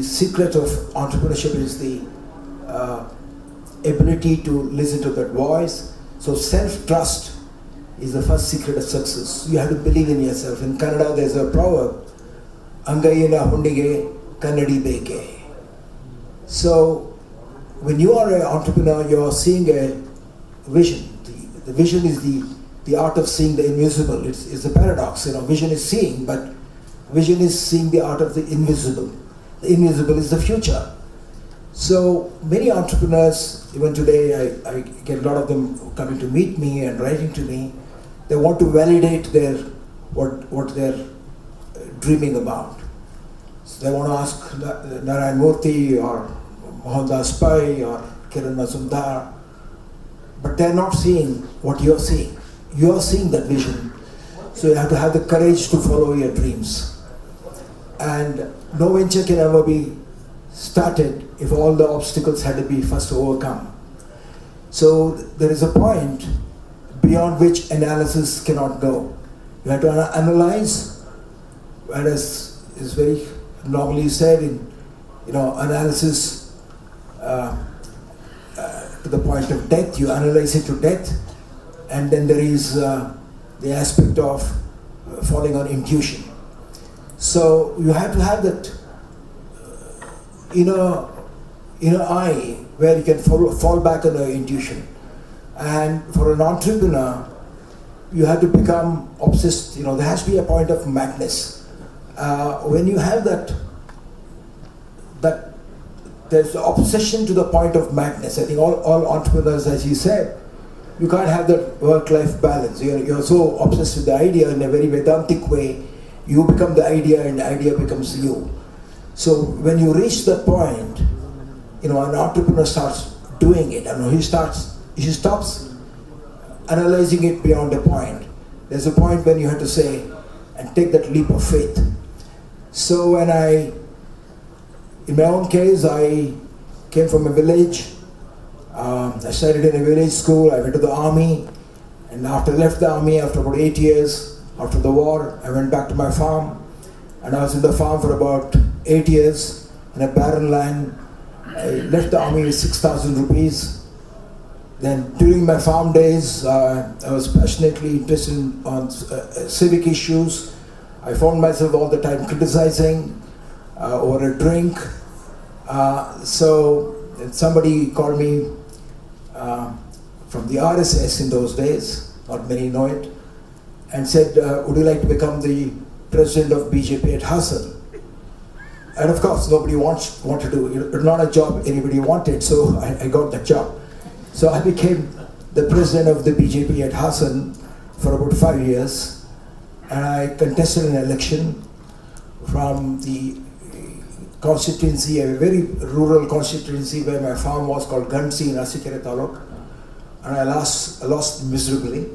secret of entrepreneurship is the ability to listen to that voice. So self-trust is the first secret of success. You have to believe in yourself. In Kannada, there's a proverb, "Angayina hundige kannadi beke." So when you are an entrepreneur, you are seeing a vision. The vision is the art of seeing the invisible. It's a paradox. Vision is seeing, but vision is seeing the art of the invisible. The invisible is the future. So many entrepreneurs, even today, I get a lot of them coming to meet me and writing to me. They want to validate what they're dreaming about. So they want to ask Narayan Murthy or Mohandas Pai or Kiran Mazumdar, but they're not seeing what you're seeing. You're seeing that vision. So you have to have the courage to follow your dreams. And no venture can ever be started if all the obstacles had to be first overcome. So there is a point beyond which analysis cannot go. You have to analyze, and as is very normally said in analysis to the point of death, you analyze it to death, and then there is the aspect of falling on intuition. So you have to have that inner eye where you can fall back on your intuition. And for an entrepreneur, you have to become obsessed. There has to be a point of madness. When you have that there's the obsession to the point of madness. I think all entrepreneurs, as you said, you can't have that work-life balance. You're so obsessed with the idea in a very Vedantic way, you become the idea and the idea becomes you. So when you reach that point, an entrepreneur starts doing it. He stops analyzing it beyond a point. There's a point when you have to say and take that leap of faith. So in my own case, I came from a village. I studied in a village school. I went to the army, and after I left the army, after about 8 years, after the war, I went back to my farm, and I was in the farm for about 8 years in a barren land. I left the army with 6,000 rupees. Then during my farm days, I was passionately interested on civic issues. I found myself all the time criticizing over a drink. So somebody called me from the RSS in those days, not many know it, and said, would you like to become the president of BJP at Hassan? And of course, nobody wanted to. It's not a job anybody wanted, so I got that job. So I became the president of the BJP at Hassan for about 5 years, and I contested an election from the constituency, a very rural constituency where my farm was, called Gansi in Asikere Taluk, and I lost miserably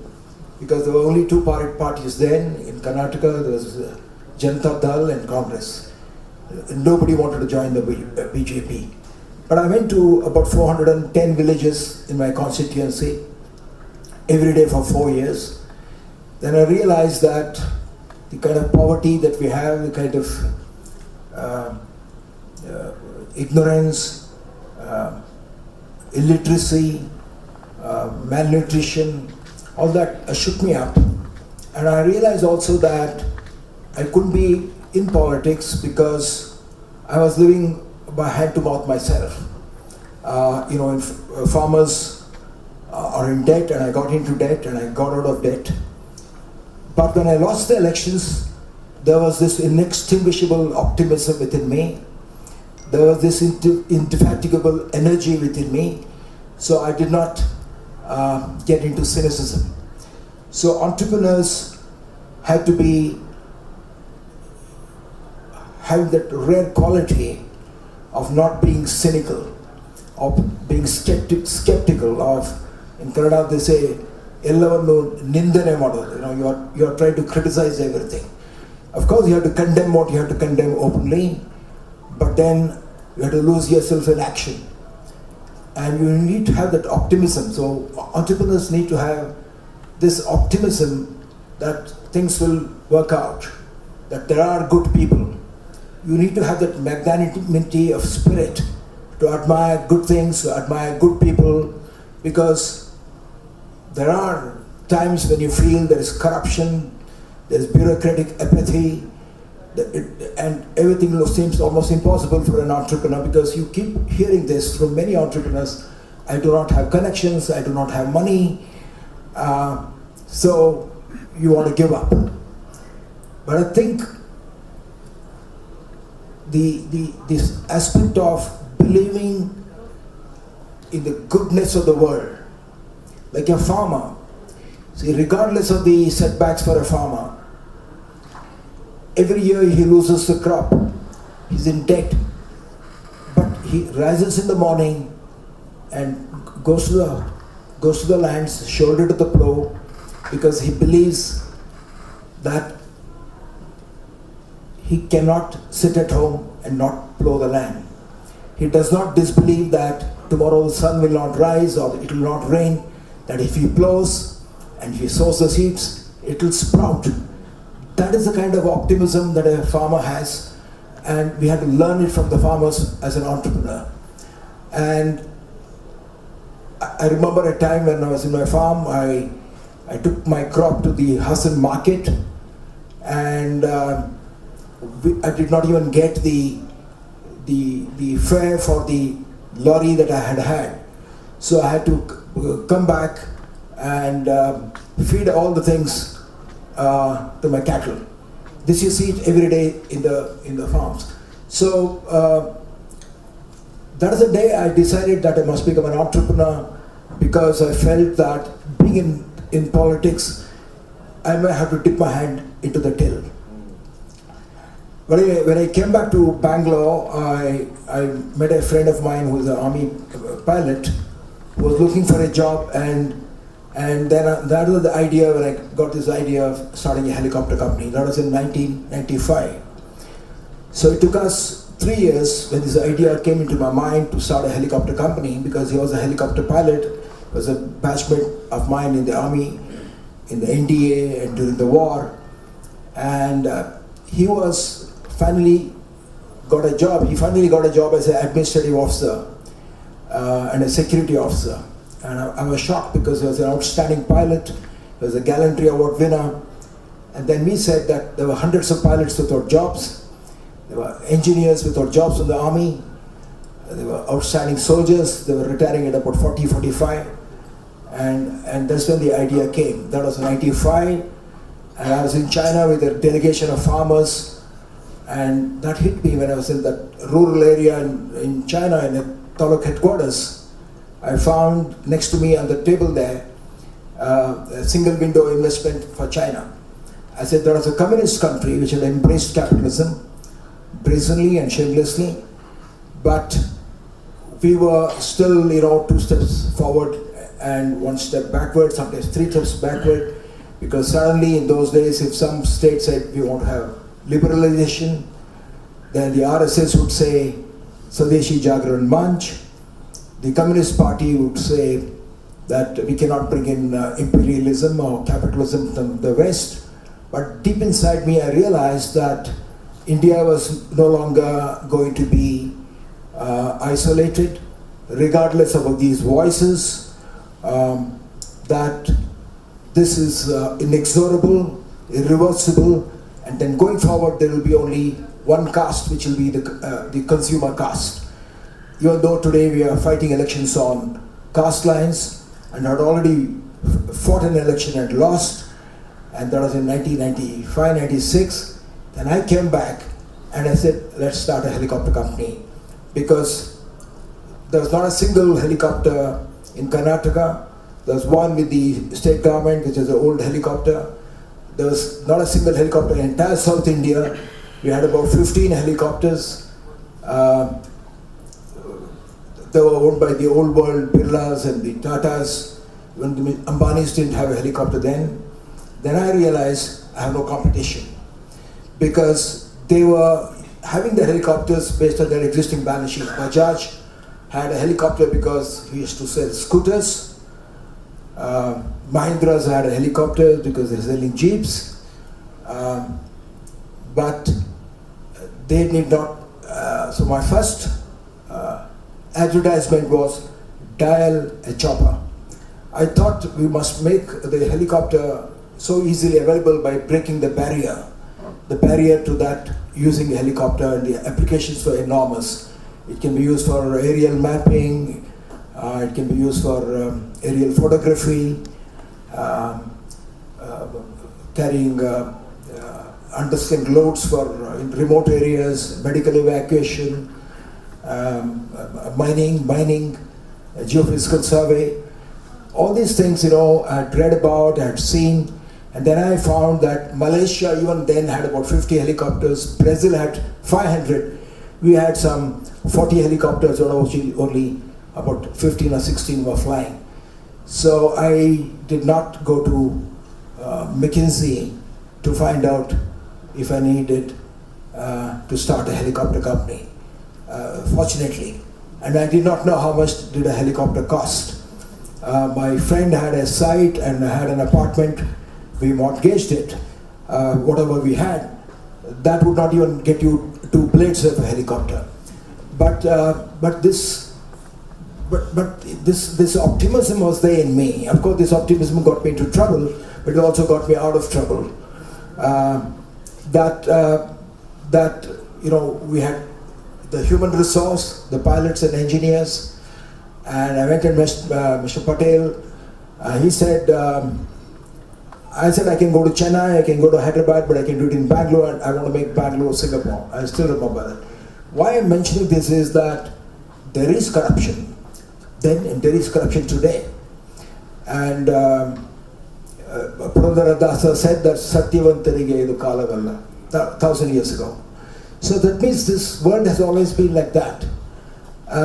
because there were only two parties then in Karnataka. There was Janata Dal and Congress. Nobody wanted to join the BJP. But I went to about 410 villages in my constituency every day for 4 years. Then I realized that the kind of poverty that we have, the kind of ignorance, illiteracy, malnutrition, all that shook me up. And I realized also that I couldn't be in politics because I was living by hand to mouth myself. Farmers are in debt, and I got into debt and I got out of debt. But when I lost the elections, there was this inextinguishable optimism within me. There was this indefatigable energy within me. So I did not get into cynicism. So entrepreneurs had to be having that rare quality of not being cynical, of being skeptical of, in Kannada they say, Ellavannu nindane model. You are trying to criticize everything. Of course you have to condemn what you have to condemn openly, but then you have to lose yourself in action. And you need to have that optimism. So entrepreneurs need to have this optimism that things will work out, that there are good people. You need to have that magnanimity of spirit to admire good things, to admire good people, because there are times when you feel there is corruption, there is bureaucratic apathy, and everything seems almost impossible for an entrepreneur, because you keep hearing this from many entrepreneurs. I do not have connections, I do not have money, so you want to give up. But I think this aspect of believing in the goodness of the world, like a farmer, see, regardless of the setbacks for a farmer, every year he loses the crop, he's in debt, but he rises in the morning and goes to the lands, shoulder to the plow, because he believes that he cannot sit at home and not plow the land. He does not disbelieve that tomorrow the sun will not rise or it will not rain, that if he plows and if he sows the seeds, it will sprout. That is the kind of optimism that a farmer has, and we had to learn it from the farmers as an entrepreneur. And I remember a time when I was in my farm, I took my crop to the Hassan market, and I did not even get the fare for the lorry that I had. So I had to come back and feed all the things to my cattle. This you see it every day in the farms. So that is the day I decided that I must become an entrepreneur, because I felt that being in politics, I might have to dip my hand into the till. When I came back to Bangalore, I met a friend of mine who is an army pilot, who was looking for a job, and then that was the idea when I got this idea of starting a helicopter company. That was in 1995. So it took us 3 years when this idea came into my mind to start a helicopter company, because he was a helicopter pilot, was a batchmate of mine in the army, in the NDA and during the war. And he finally got a job. He finally got a job as an administrative officer and a security officer. And I was shocked, because he was an outstanding pilot, he was a gallantry award winner. And then we said that there were hundreds of pilots without jobs, there were engineers without jobs in the army, there were outstanding soldiers, they were retiring at about 40, 45. And that's when the idea came. That was in 95, and I was in China with a delegation of farmers, and that hit me when I was in that rural area in China, in the Taluk headquarters. I found next to me on the table there a single window investment for China. I said there was a communist country which had embraced capitalism brazenly and shamelessly, but we were still, 2 steps forward and 1 step backward, sometimes 3 steps backward, because suddenly in those days, if some state said we want to have liberalization. Then the RSS would say Swadeshi Jagran Manch. The Communist Party would say that we cannot bring in imperialism or capitalism from the West. But deep inside me, I realized that India was no longer going to be isolated, regardless of these voices, that this is inexorable, irreversible, and then going forward there will be only one caste, which will be the consumer caste. Even though today we are fighting elections on caste lines, and had already fought an election and lost, and that was in 1995-96, then I came back and I said, let's start a helicopter company, because there was not a single helicopter in Karnataka. There was one with the state government, which is an old helicopter. There was not a single helicopter in entire South India. We had about 15 helicopters. They were owned by the old world Birlas and the Tatas. When the Ambanis didn't have a helicopter then. Then I realized I have no competition, because they were having the helicopters based on their existing balance sheet. Bajaj had a helicopter because he used to sell scooters. Mahindras had a helicopter because they're selling jeeps. But they did not. So my first advertisement was dial a chopper. I thought we must make the helicopter so easily available by breaking the barrier to that using a helicopter, and the applications were enormous. It can be used for aerial mapping, it can be used for aerial photography, carrying undersling loads for in remote areas, medical evacuation, mining, geophysical survey. All these things, I had read about, I had seen, and then I found that Malaysia even then had about 50 helicopters, Brazil had 500, we had some 40 helicopters, or only about 15 or 16 were flying. So I did not go to McKinsey to find out if I needed to start a helicopter company, fortunately. And I did not know how much did a helicopter cost. My friend had a site and had an apartment. We mortgaged it, whatever we had. That would not even get you 2 blades of a helicopter. But this optimism was there in me. Of course, this optimism got me into trouble, but it also got me out of trouble. We had the human resource, the pilots and engineers, and I went and met Mr. Patel. He said, I said I can go to Chennai, I can go to Hyderabad, but I can do it in Bangalore, and I want to make Bangalore Singapore. I still remember that. Why I'm mentioning this is that there is corruption then, and there is corruption today. And Purandaradasa said that Satyavantarige idu kalavalla, 1,000 years ago. So that means this world has always been like that.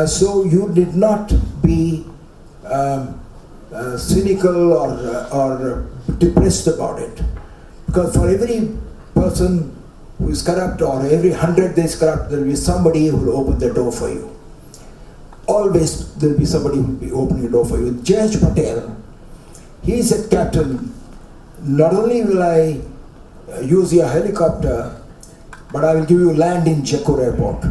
So you did not be cynical or depressed about it. Because for every person who is corrupt, or every 100 that is corrupt, there will be somebody who will open the door for you. Always there will be somebody who will be opening the door for you. Judge Patel, he said, Captain, not only will I use your helicopter, but I will give you land in Jaipur airport.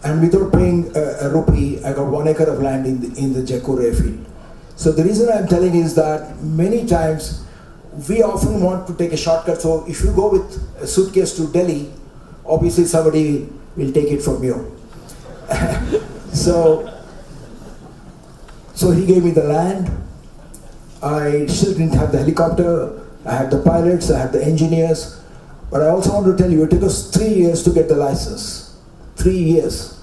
And without paying a rupee, I got 1 acre of land in the Jaipur airfield. So the reason I'm telling is that many times we often want to take a shortcut. So if you go with a suitcase to Delhi, obviously somebody will take it from you. So he gave me the land. I still didn't have the helicopter. I had the pilots, I had the engineers. But I also want to tell you, it took us 3 years to get the license. 3 years.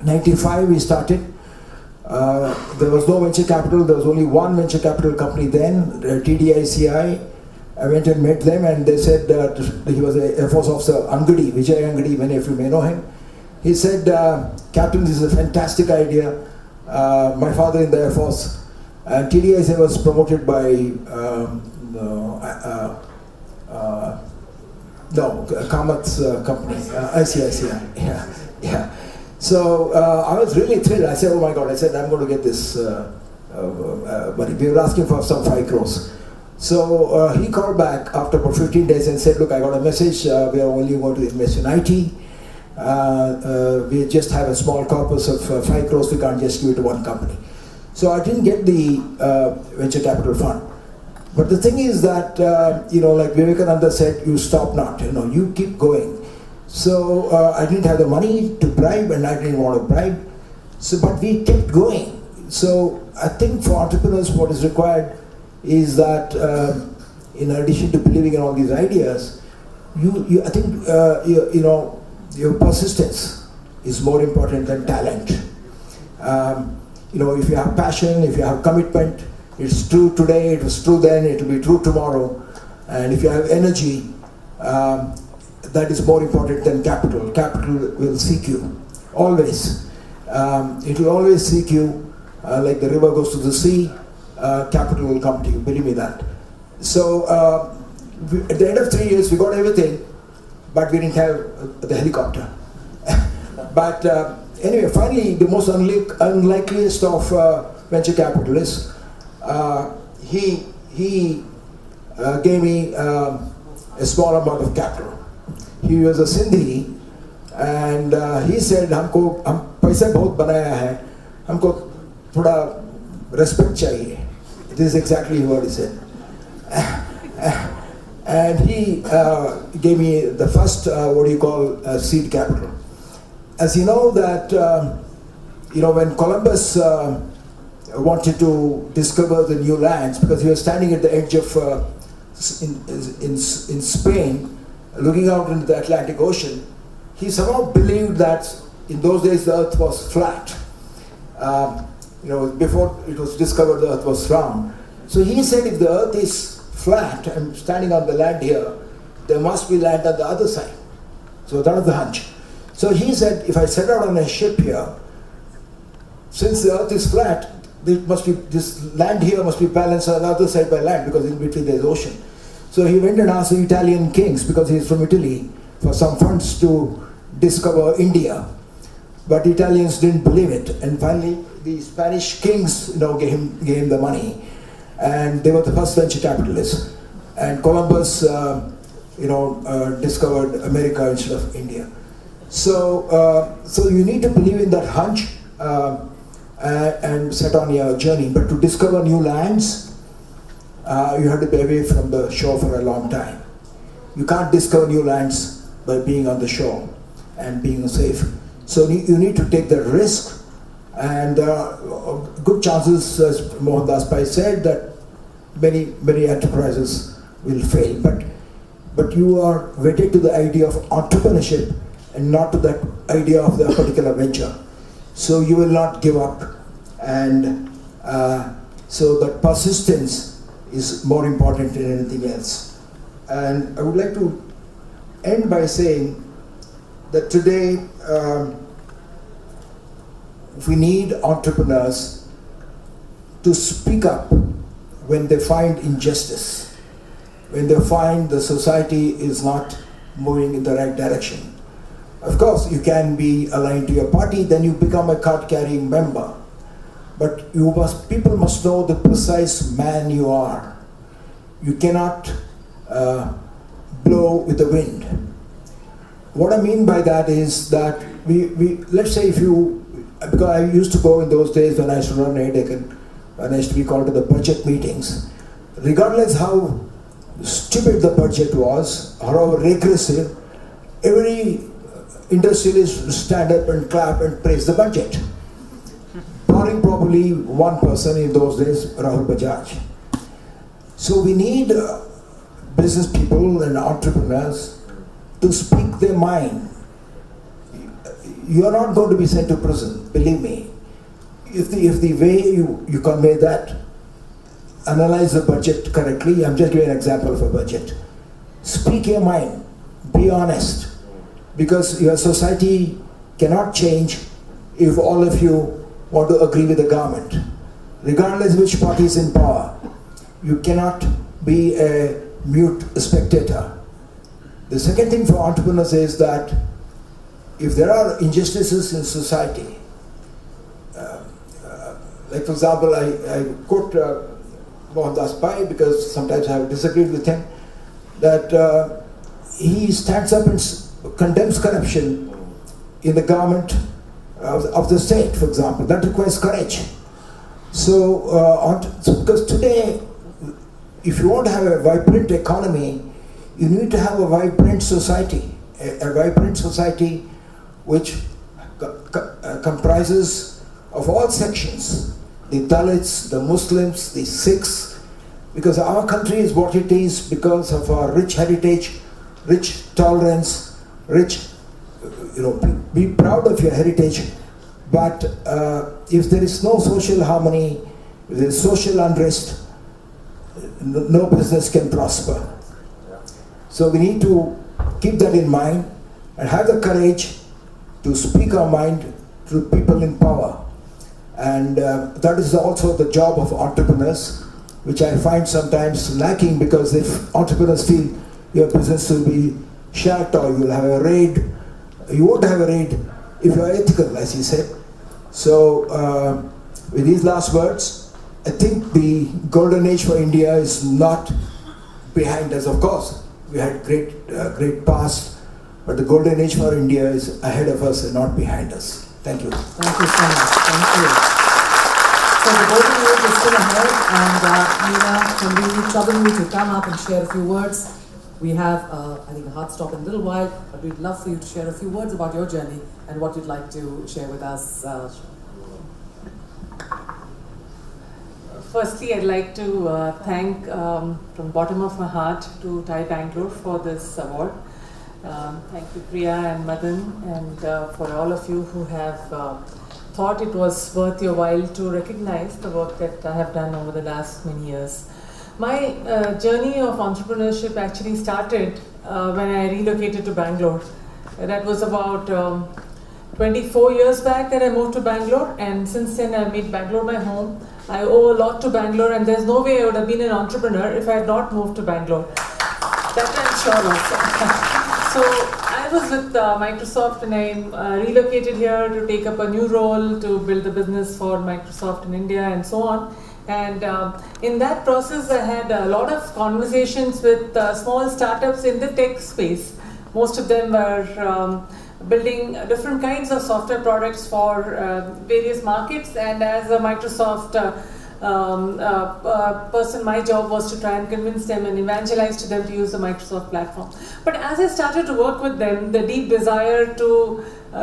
95 we started. There was no venture capital. There was only one venture capital company then, TDICI. I went and met them, and they said that he was an Air Force officer, Angadi, Vijay Angadi, many of you may know him. He said, Captain, this is a fantastic idea. My father in the Air Force. And TDICI was promoted by No, Kamath's company, yeah. So I was really thrilled. I said, oh my God, I said, I'm going to get this money. We were asking for some 5 crores. So he called back after about 15 days and said, look, I got a message. We are only going to invest in IT. We just have a small corpus of 5 crores. We can't just give it to one company. So I didn't get the venture capital fund. But the thing is that, like Vivekananda said, you stop not, you keep going. So I didn't have the money to bribe and I didn't want to bribe. So, but we kept going. So I think for entrepreneurs what is required is that in addition to believing in all these ideas, I think your persistence is more important than talent. If you have passion, if you have commitment, it's true today, it was true then, it will be true tomorrow. And if you have energy, that is more important than capital. Capital will seek you, always. It will always seek you, like the river goes to the sea, capital will come to you, believe me that. So at the end of 3 years, we got everything, but we didn't have the helicopter. But anyway, finally, the most unlikeliest of venture capitalists, he gave me a small amount of capital. He was a Sindhi, and he said, "हमको हम पैसा बहुत बनाया है, हमको थोड़ा respect चाहिए." This is exactly what he said. And he gave me the first, seed capital. As you know that, when Columbus wanted to discover the new lands, because he was standing at the edge of, in Spain, looking out into the Atlantic Ocean, he somehow believed that in those days the earth was flat. Before it was discovered the earth was round. So he said, if the earth is flat, I'm standing on the land here, there must be land on the other side. So that was the hunch. So he said, if I set out on a ship here, since the earth is flat, this land here must be balanced on the other side by land, because in between there's ocean. So he went and asked the Italian kings, because he's from Italy, for some funds to discover India. But Italians didn't believe it. And finally, the Spanish kings gave him the money. And they were the first venture capitalists. And Columbus discovered America instead of India. So you need to believe in that hunch and set on your journey. But to discover new lands, you have to be away from the shore for a long time. You can't discover new lands by being on the shore and being safe. So you need to take the risk, and good chances, as Mohandas said, that many enterprises will fail. But you are wedded to the idea of entrepreneurship and not to that idea of the particular venture. So you will not give up, and so that persistence is more important than anything else. And I would like to end by saying that today we need entrepreneurs to speak up when they find injustice, when they find the society is not moving in the right direction. Of course, you can be aligned to your party, then you become a card-carrying member. But people must know the precise man you are. You cannot blow with the wind. What I mean by that is that let's say because I used to go in those days when I used to run Deccan, and I used to be called to the budget meetings. Regardless how stupid the budget was, or how regressive, every industrialist would stand up and clap and praise the budget. Barring probably one person in those days, Rahul Bajaj. So we need business people and entrepreneurs to speak their mind. You are not going to be sent to prison, believe me. If the way you convey that, analyze the budget correctly. I'm just giving an example of a budget. Speak your mind, be honest, because your society cannot change if all of you want to agree with the government. Regardless which party is in power, you cannot be a mute spectator. The second thing for entrepreneurs is that if there are injustices in society, like for example, I quote Mohandas because sometimes I have disagreed with him, that he stands up and condemns corruption in the government of the state, for example. That requires courage. So because today, if you want to have a vibrant economy, you need to have a vibrant society, a vibrant society which comprises of all sections, the Dalits, the Muslims, the Sikhs, because our country is what it is because of our rich heritage, rich tolerance, rich, be proud of your heritage. But if there is no social harmony, if there is social unrest, no business can prosper. So we need to keep that in mind and have the courage to speak our mind to people in power. And that is also the job of entrepreneurs, which I find sometimes lacking, because if entrepreneurs feel your business will be shut or you'll have a raid, you won't have a raid if you're ethical, as you said. So with these last words, I think the golden age for India is not behind us. Of course, we had great past, but the golden age for India is ahead of us and not behind us. Thank you. Thank you so much. Thank you. So the golden age is still ahead, and Meena, can we trouble you to come up and share a few words? We have, I think, a hard stop in a little while, but we'd love for you to share a few words about your journey and what you'd like to share with us. Firstly, I'd like to thank from the bottom of my heart to TiE Bangalore for this award. Thank you, Priya and Madan, and for all of you who have thought it was worth your while to recognize the work that I have done over the last many years. My journey of entrepreneurship actually started when I relocated to Bangalore. That was about 24 years back that I moved to Bangalore, and since then I've made Bangalore my home. I owe a lot to Bangalore, and there's no way I would have been an entrepreneur if I had not moved to Bangalore. That I'm sure of. So I was with Microsoft, and I relocated here to take up a new role to build the business for Microsoft in India and so on. And in that process, I had a lot of conversations with small startups in the tech space. Most of them were building different kinds of software products for various markets, and as a Microsoft person, my job was to try and convince them and evangelize to them to use the Microsoft platform. But as I started to work with them, the deep desire to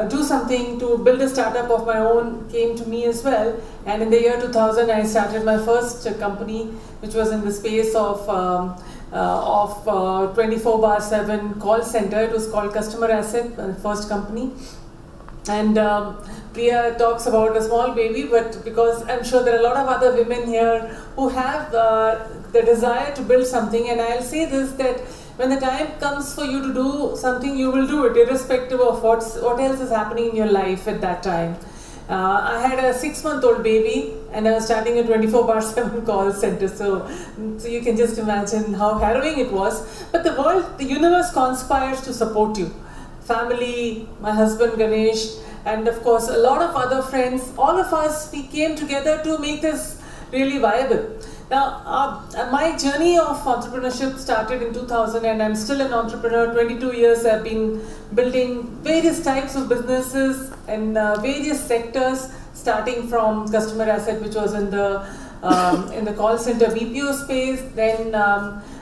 do something, to build a startup of my own came to me as well. And in the year 2000, I started my first company, which was in the space of 24/7 call center. It was called Customer Asset, my first company. And Priya talks about a small baby, but because I'm sure there are a lot of other women here who have the desire to build something, and I'll say this, that when the time comes for you to do something, you will do it, irrespective of what else is happening in your life at that time. I had a 6-month-old baby, and I was starting a 24/7 call center, so you can just imagine how harrowing it was. But the universe conspires to support you. Family, my husband Ganesh, and of course a lot of other friends, all of us, we came together to make this really viable. Now, my journey of entrepreneurship started in 2000, and I'm still an entrepreneur. 22 years I've been building various types of businesses in various sectors, starting from Customer Asset, which was in the call center BPO space. Then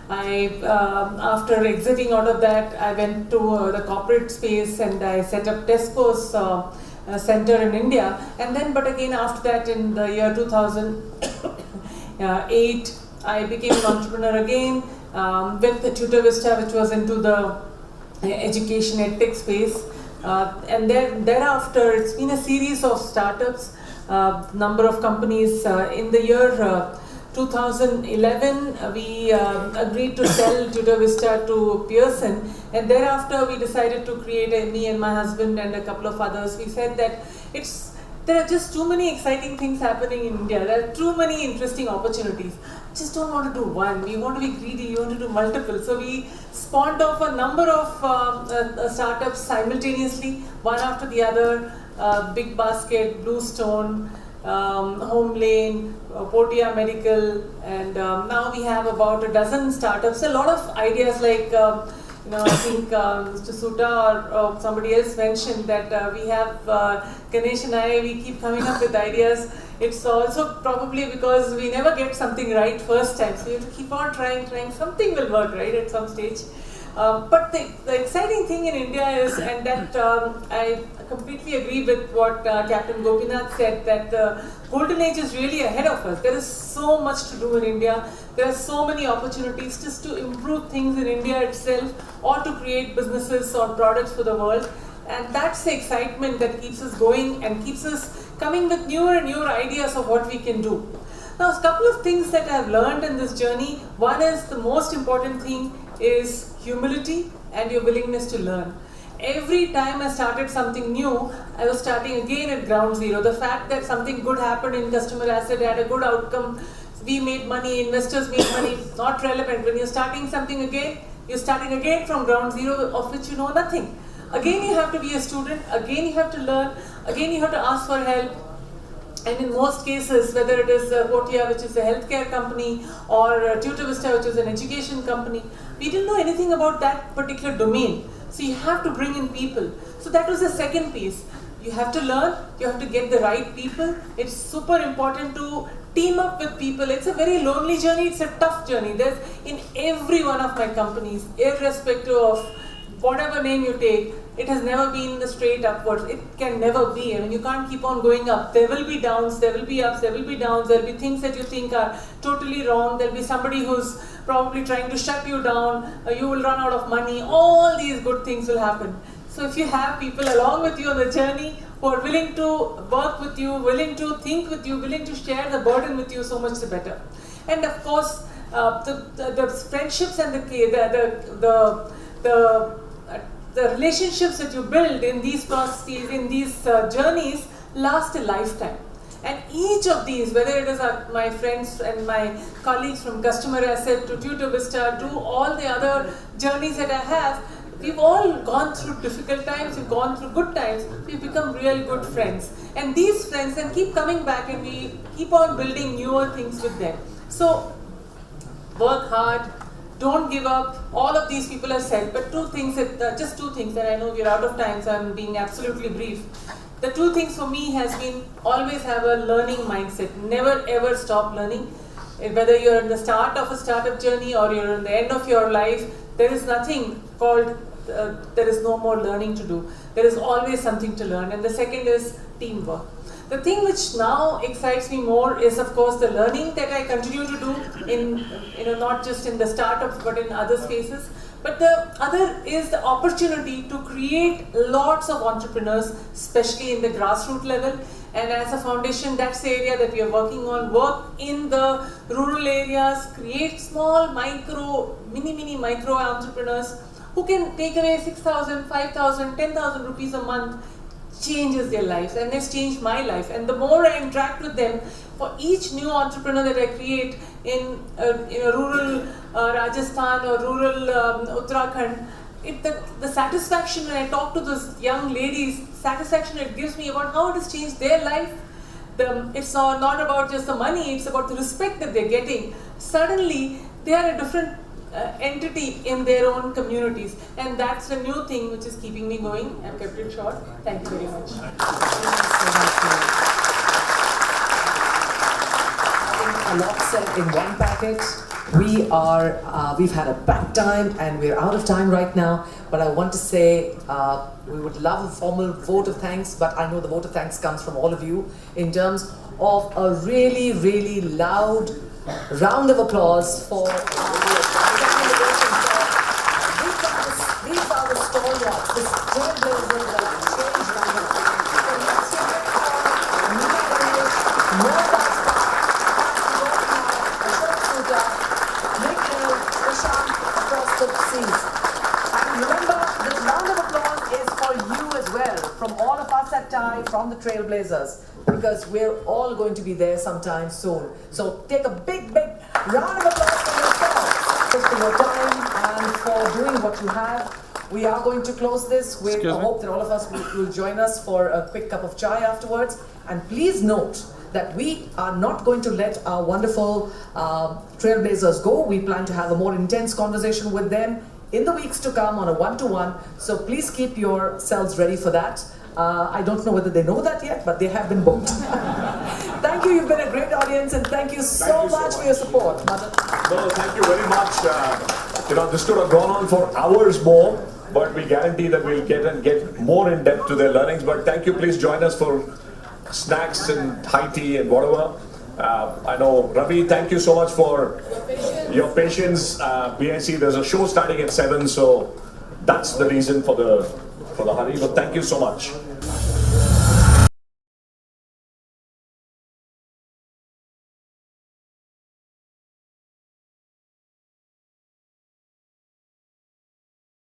after exiting out of that, I went to the corporate space, and I set up Tesco's center in India. And then, but again, after that, in the year 2008, I became an entrepreneur again with the Tutor Vista, which was into the education ed tech space. And then thereafter, it's been a series of startups, number of companies. In the year 2011, we agreed to sell Tutor Vista to Pearson, and thereafter we decided to create, me and my husband and a couple of others, we said that there are just too many exciting things happening in India. There are too many interesting opportunities. just don't want to do one. We want to be greedy. We want to do multiple. So we spawned off a number of startups simultaneously, one after the other. Big Basket, Bluestone, Home Lane, Portea Medical, and now we have about a dozen startups. A lot of ideas like, I think Mr. Soota or somebody else mentioned that we have Ganesh and I, we keep coming up with ideas. It's also probably because we never get something right first time. So you have to keep on trying, something will work right at some stage. But the exciting thing in India is, and that I completely agree with what Captain Gopinath said, that the golden age is really ahead of us. There is so much to do in India. There are so many opportunities just to improve things in India itself or to create businesses or products for the world. And that's the excitement that keeps us going and keeps us coming with newer and newer ideas of what we can do. Now, a couple of things that I've learned in this journey. One is the most important thing is humility and your willingness to learn. Every time I started something new, I was starting again at ground zero. The fact that something good happened in customer asset, had a good outcome, we made money, investors made money, not relevant. When you're starting something again, you're starting again from ground zero of which you know nothing. Again you have to be a student, again you have to learn, again you have to ask for help. And in most cases, whether it is Portea, which is a healthcare company, or Tutor Vista, which is an education company, we didn't know anything about that particular domain. So you have to bring in people. So that was the second piece. You have to learn, you have to get the right people. It's super important to team up with people. It's a very lonely journey, it's a tough journey. There's in every one of my companies, irrespective of whatever name you take, it has never been the straight upwards. It can never be. I mean, you can't keep on going up. There will be downs, there will be ups, there will be downs, there will be things that you think are totally wrong. There will be somebody who's probably trying to shut you down. You will run out of money. All these good things will happen. So if you have people along with you on the journey who are willing to work with you, willing to think with you, willing to share the burden with you, so much the better. And of course, the friendships and the relationships that you build in these processes, in these journeys, last a lifetime. And each of these, whether it is my friends and my colleagues from customer asset to Tutor Vista, to all the other journeys that I have, we've all gone through difficult times, we've gone through good times, we've become real good friends. And these friends then keep coming back and we keep on building newer things with them. So, work hard. Don't give up. All of these people have said, but just two things, and I know we're out of time, so I'm being absolutely brief. The two things for me has been always have a learning mindset. Never ever stop learning. Whether you're in the start of a startup journey or you're in the end of your life, there is nothing called, there is no more learning to do. There is always something to learn. And the second is teamwork. The thing which now excites me more is, of course, the learning that I continue to do in, not just in the startups but in other spaces. But the other is the opportunity to create lots of entrepreneurs, especially in the grassroots level. And as a foundation, that's the area that we are working on. Work in the rural areas, create small, mini micro entrepreneurs who can take away 6,000, 5,000, 10,000 rupees a month. Changes their lives, and it's changed my life. And the more I interact with them, for each new entrepreneur that I create in rural Rajasthan or rural Uttarakhand, the satisfaction when I talk to those young ladies, satisfaction it gives me about how it has changed their life. It's not about just the money, it's about the respect that they're getting. Suddenly, they are a different entity in their own communities, and that's the new thing which is keeping me going. I've kept it short. Thank you very much. A lot said in one packet. We've had a bad time and we're out of time right now, but I want to say we would love a formal vote of thanks, but I know the vote of thanks comes from all of you in terms of a really, really loud round of applause for these are the stalwarts, the trailblazers that have changed Prashanth across the seas. And remember, this round of applause is for you as well, from all of us at TiE, from the Trailblazers, because we're all going to be there sometime soon. So take a big, big Round of applause for yourself, for your time and for doing what you have. We are going to close this. I hope that all of us will join us for a quick cup of chai afterwards. And please note that we are not going to let our wonderful trailblazers go. We plan to have a more intense conversation with them in the weeks to come on a one-to-one. So please keep yourselves ready for that. I don't know whether they know that yet, but they have been booked. Thank you. You've been a great audience, and thank you so much for your support. No, thank you very much. This could have gone on for hours more, but we guarantee that we'll get more in depth to their learnings. But thank you. Please join us for snacks and high tea and whatever. I know, Ravi, thank you so much for your patience. BIC, there's a show starting at 7, so that's the reason for the hurry. But thank you so much.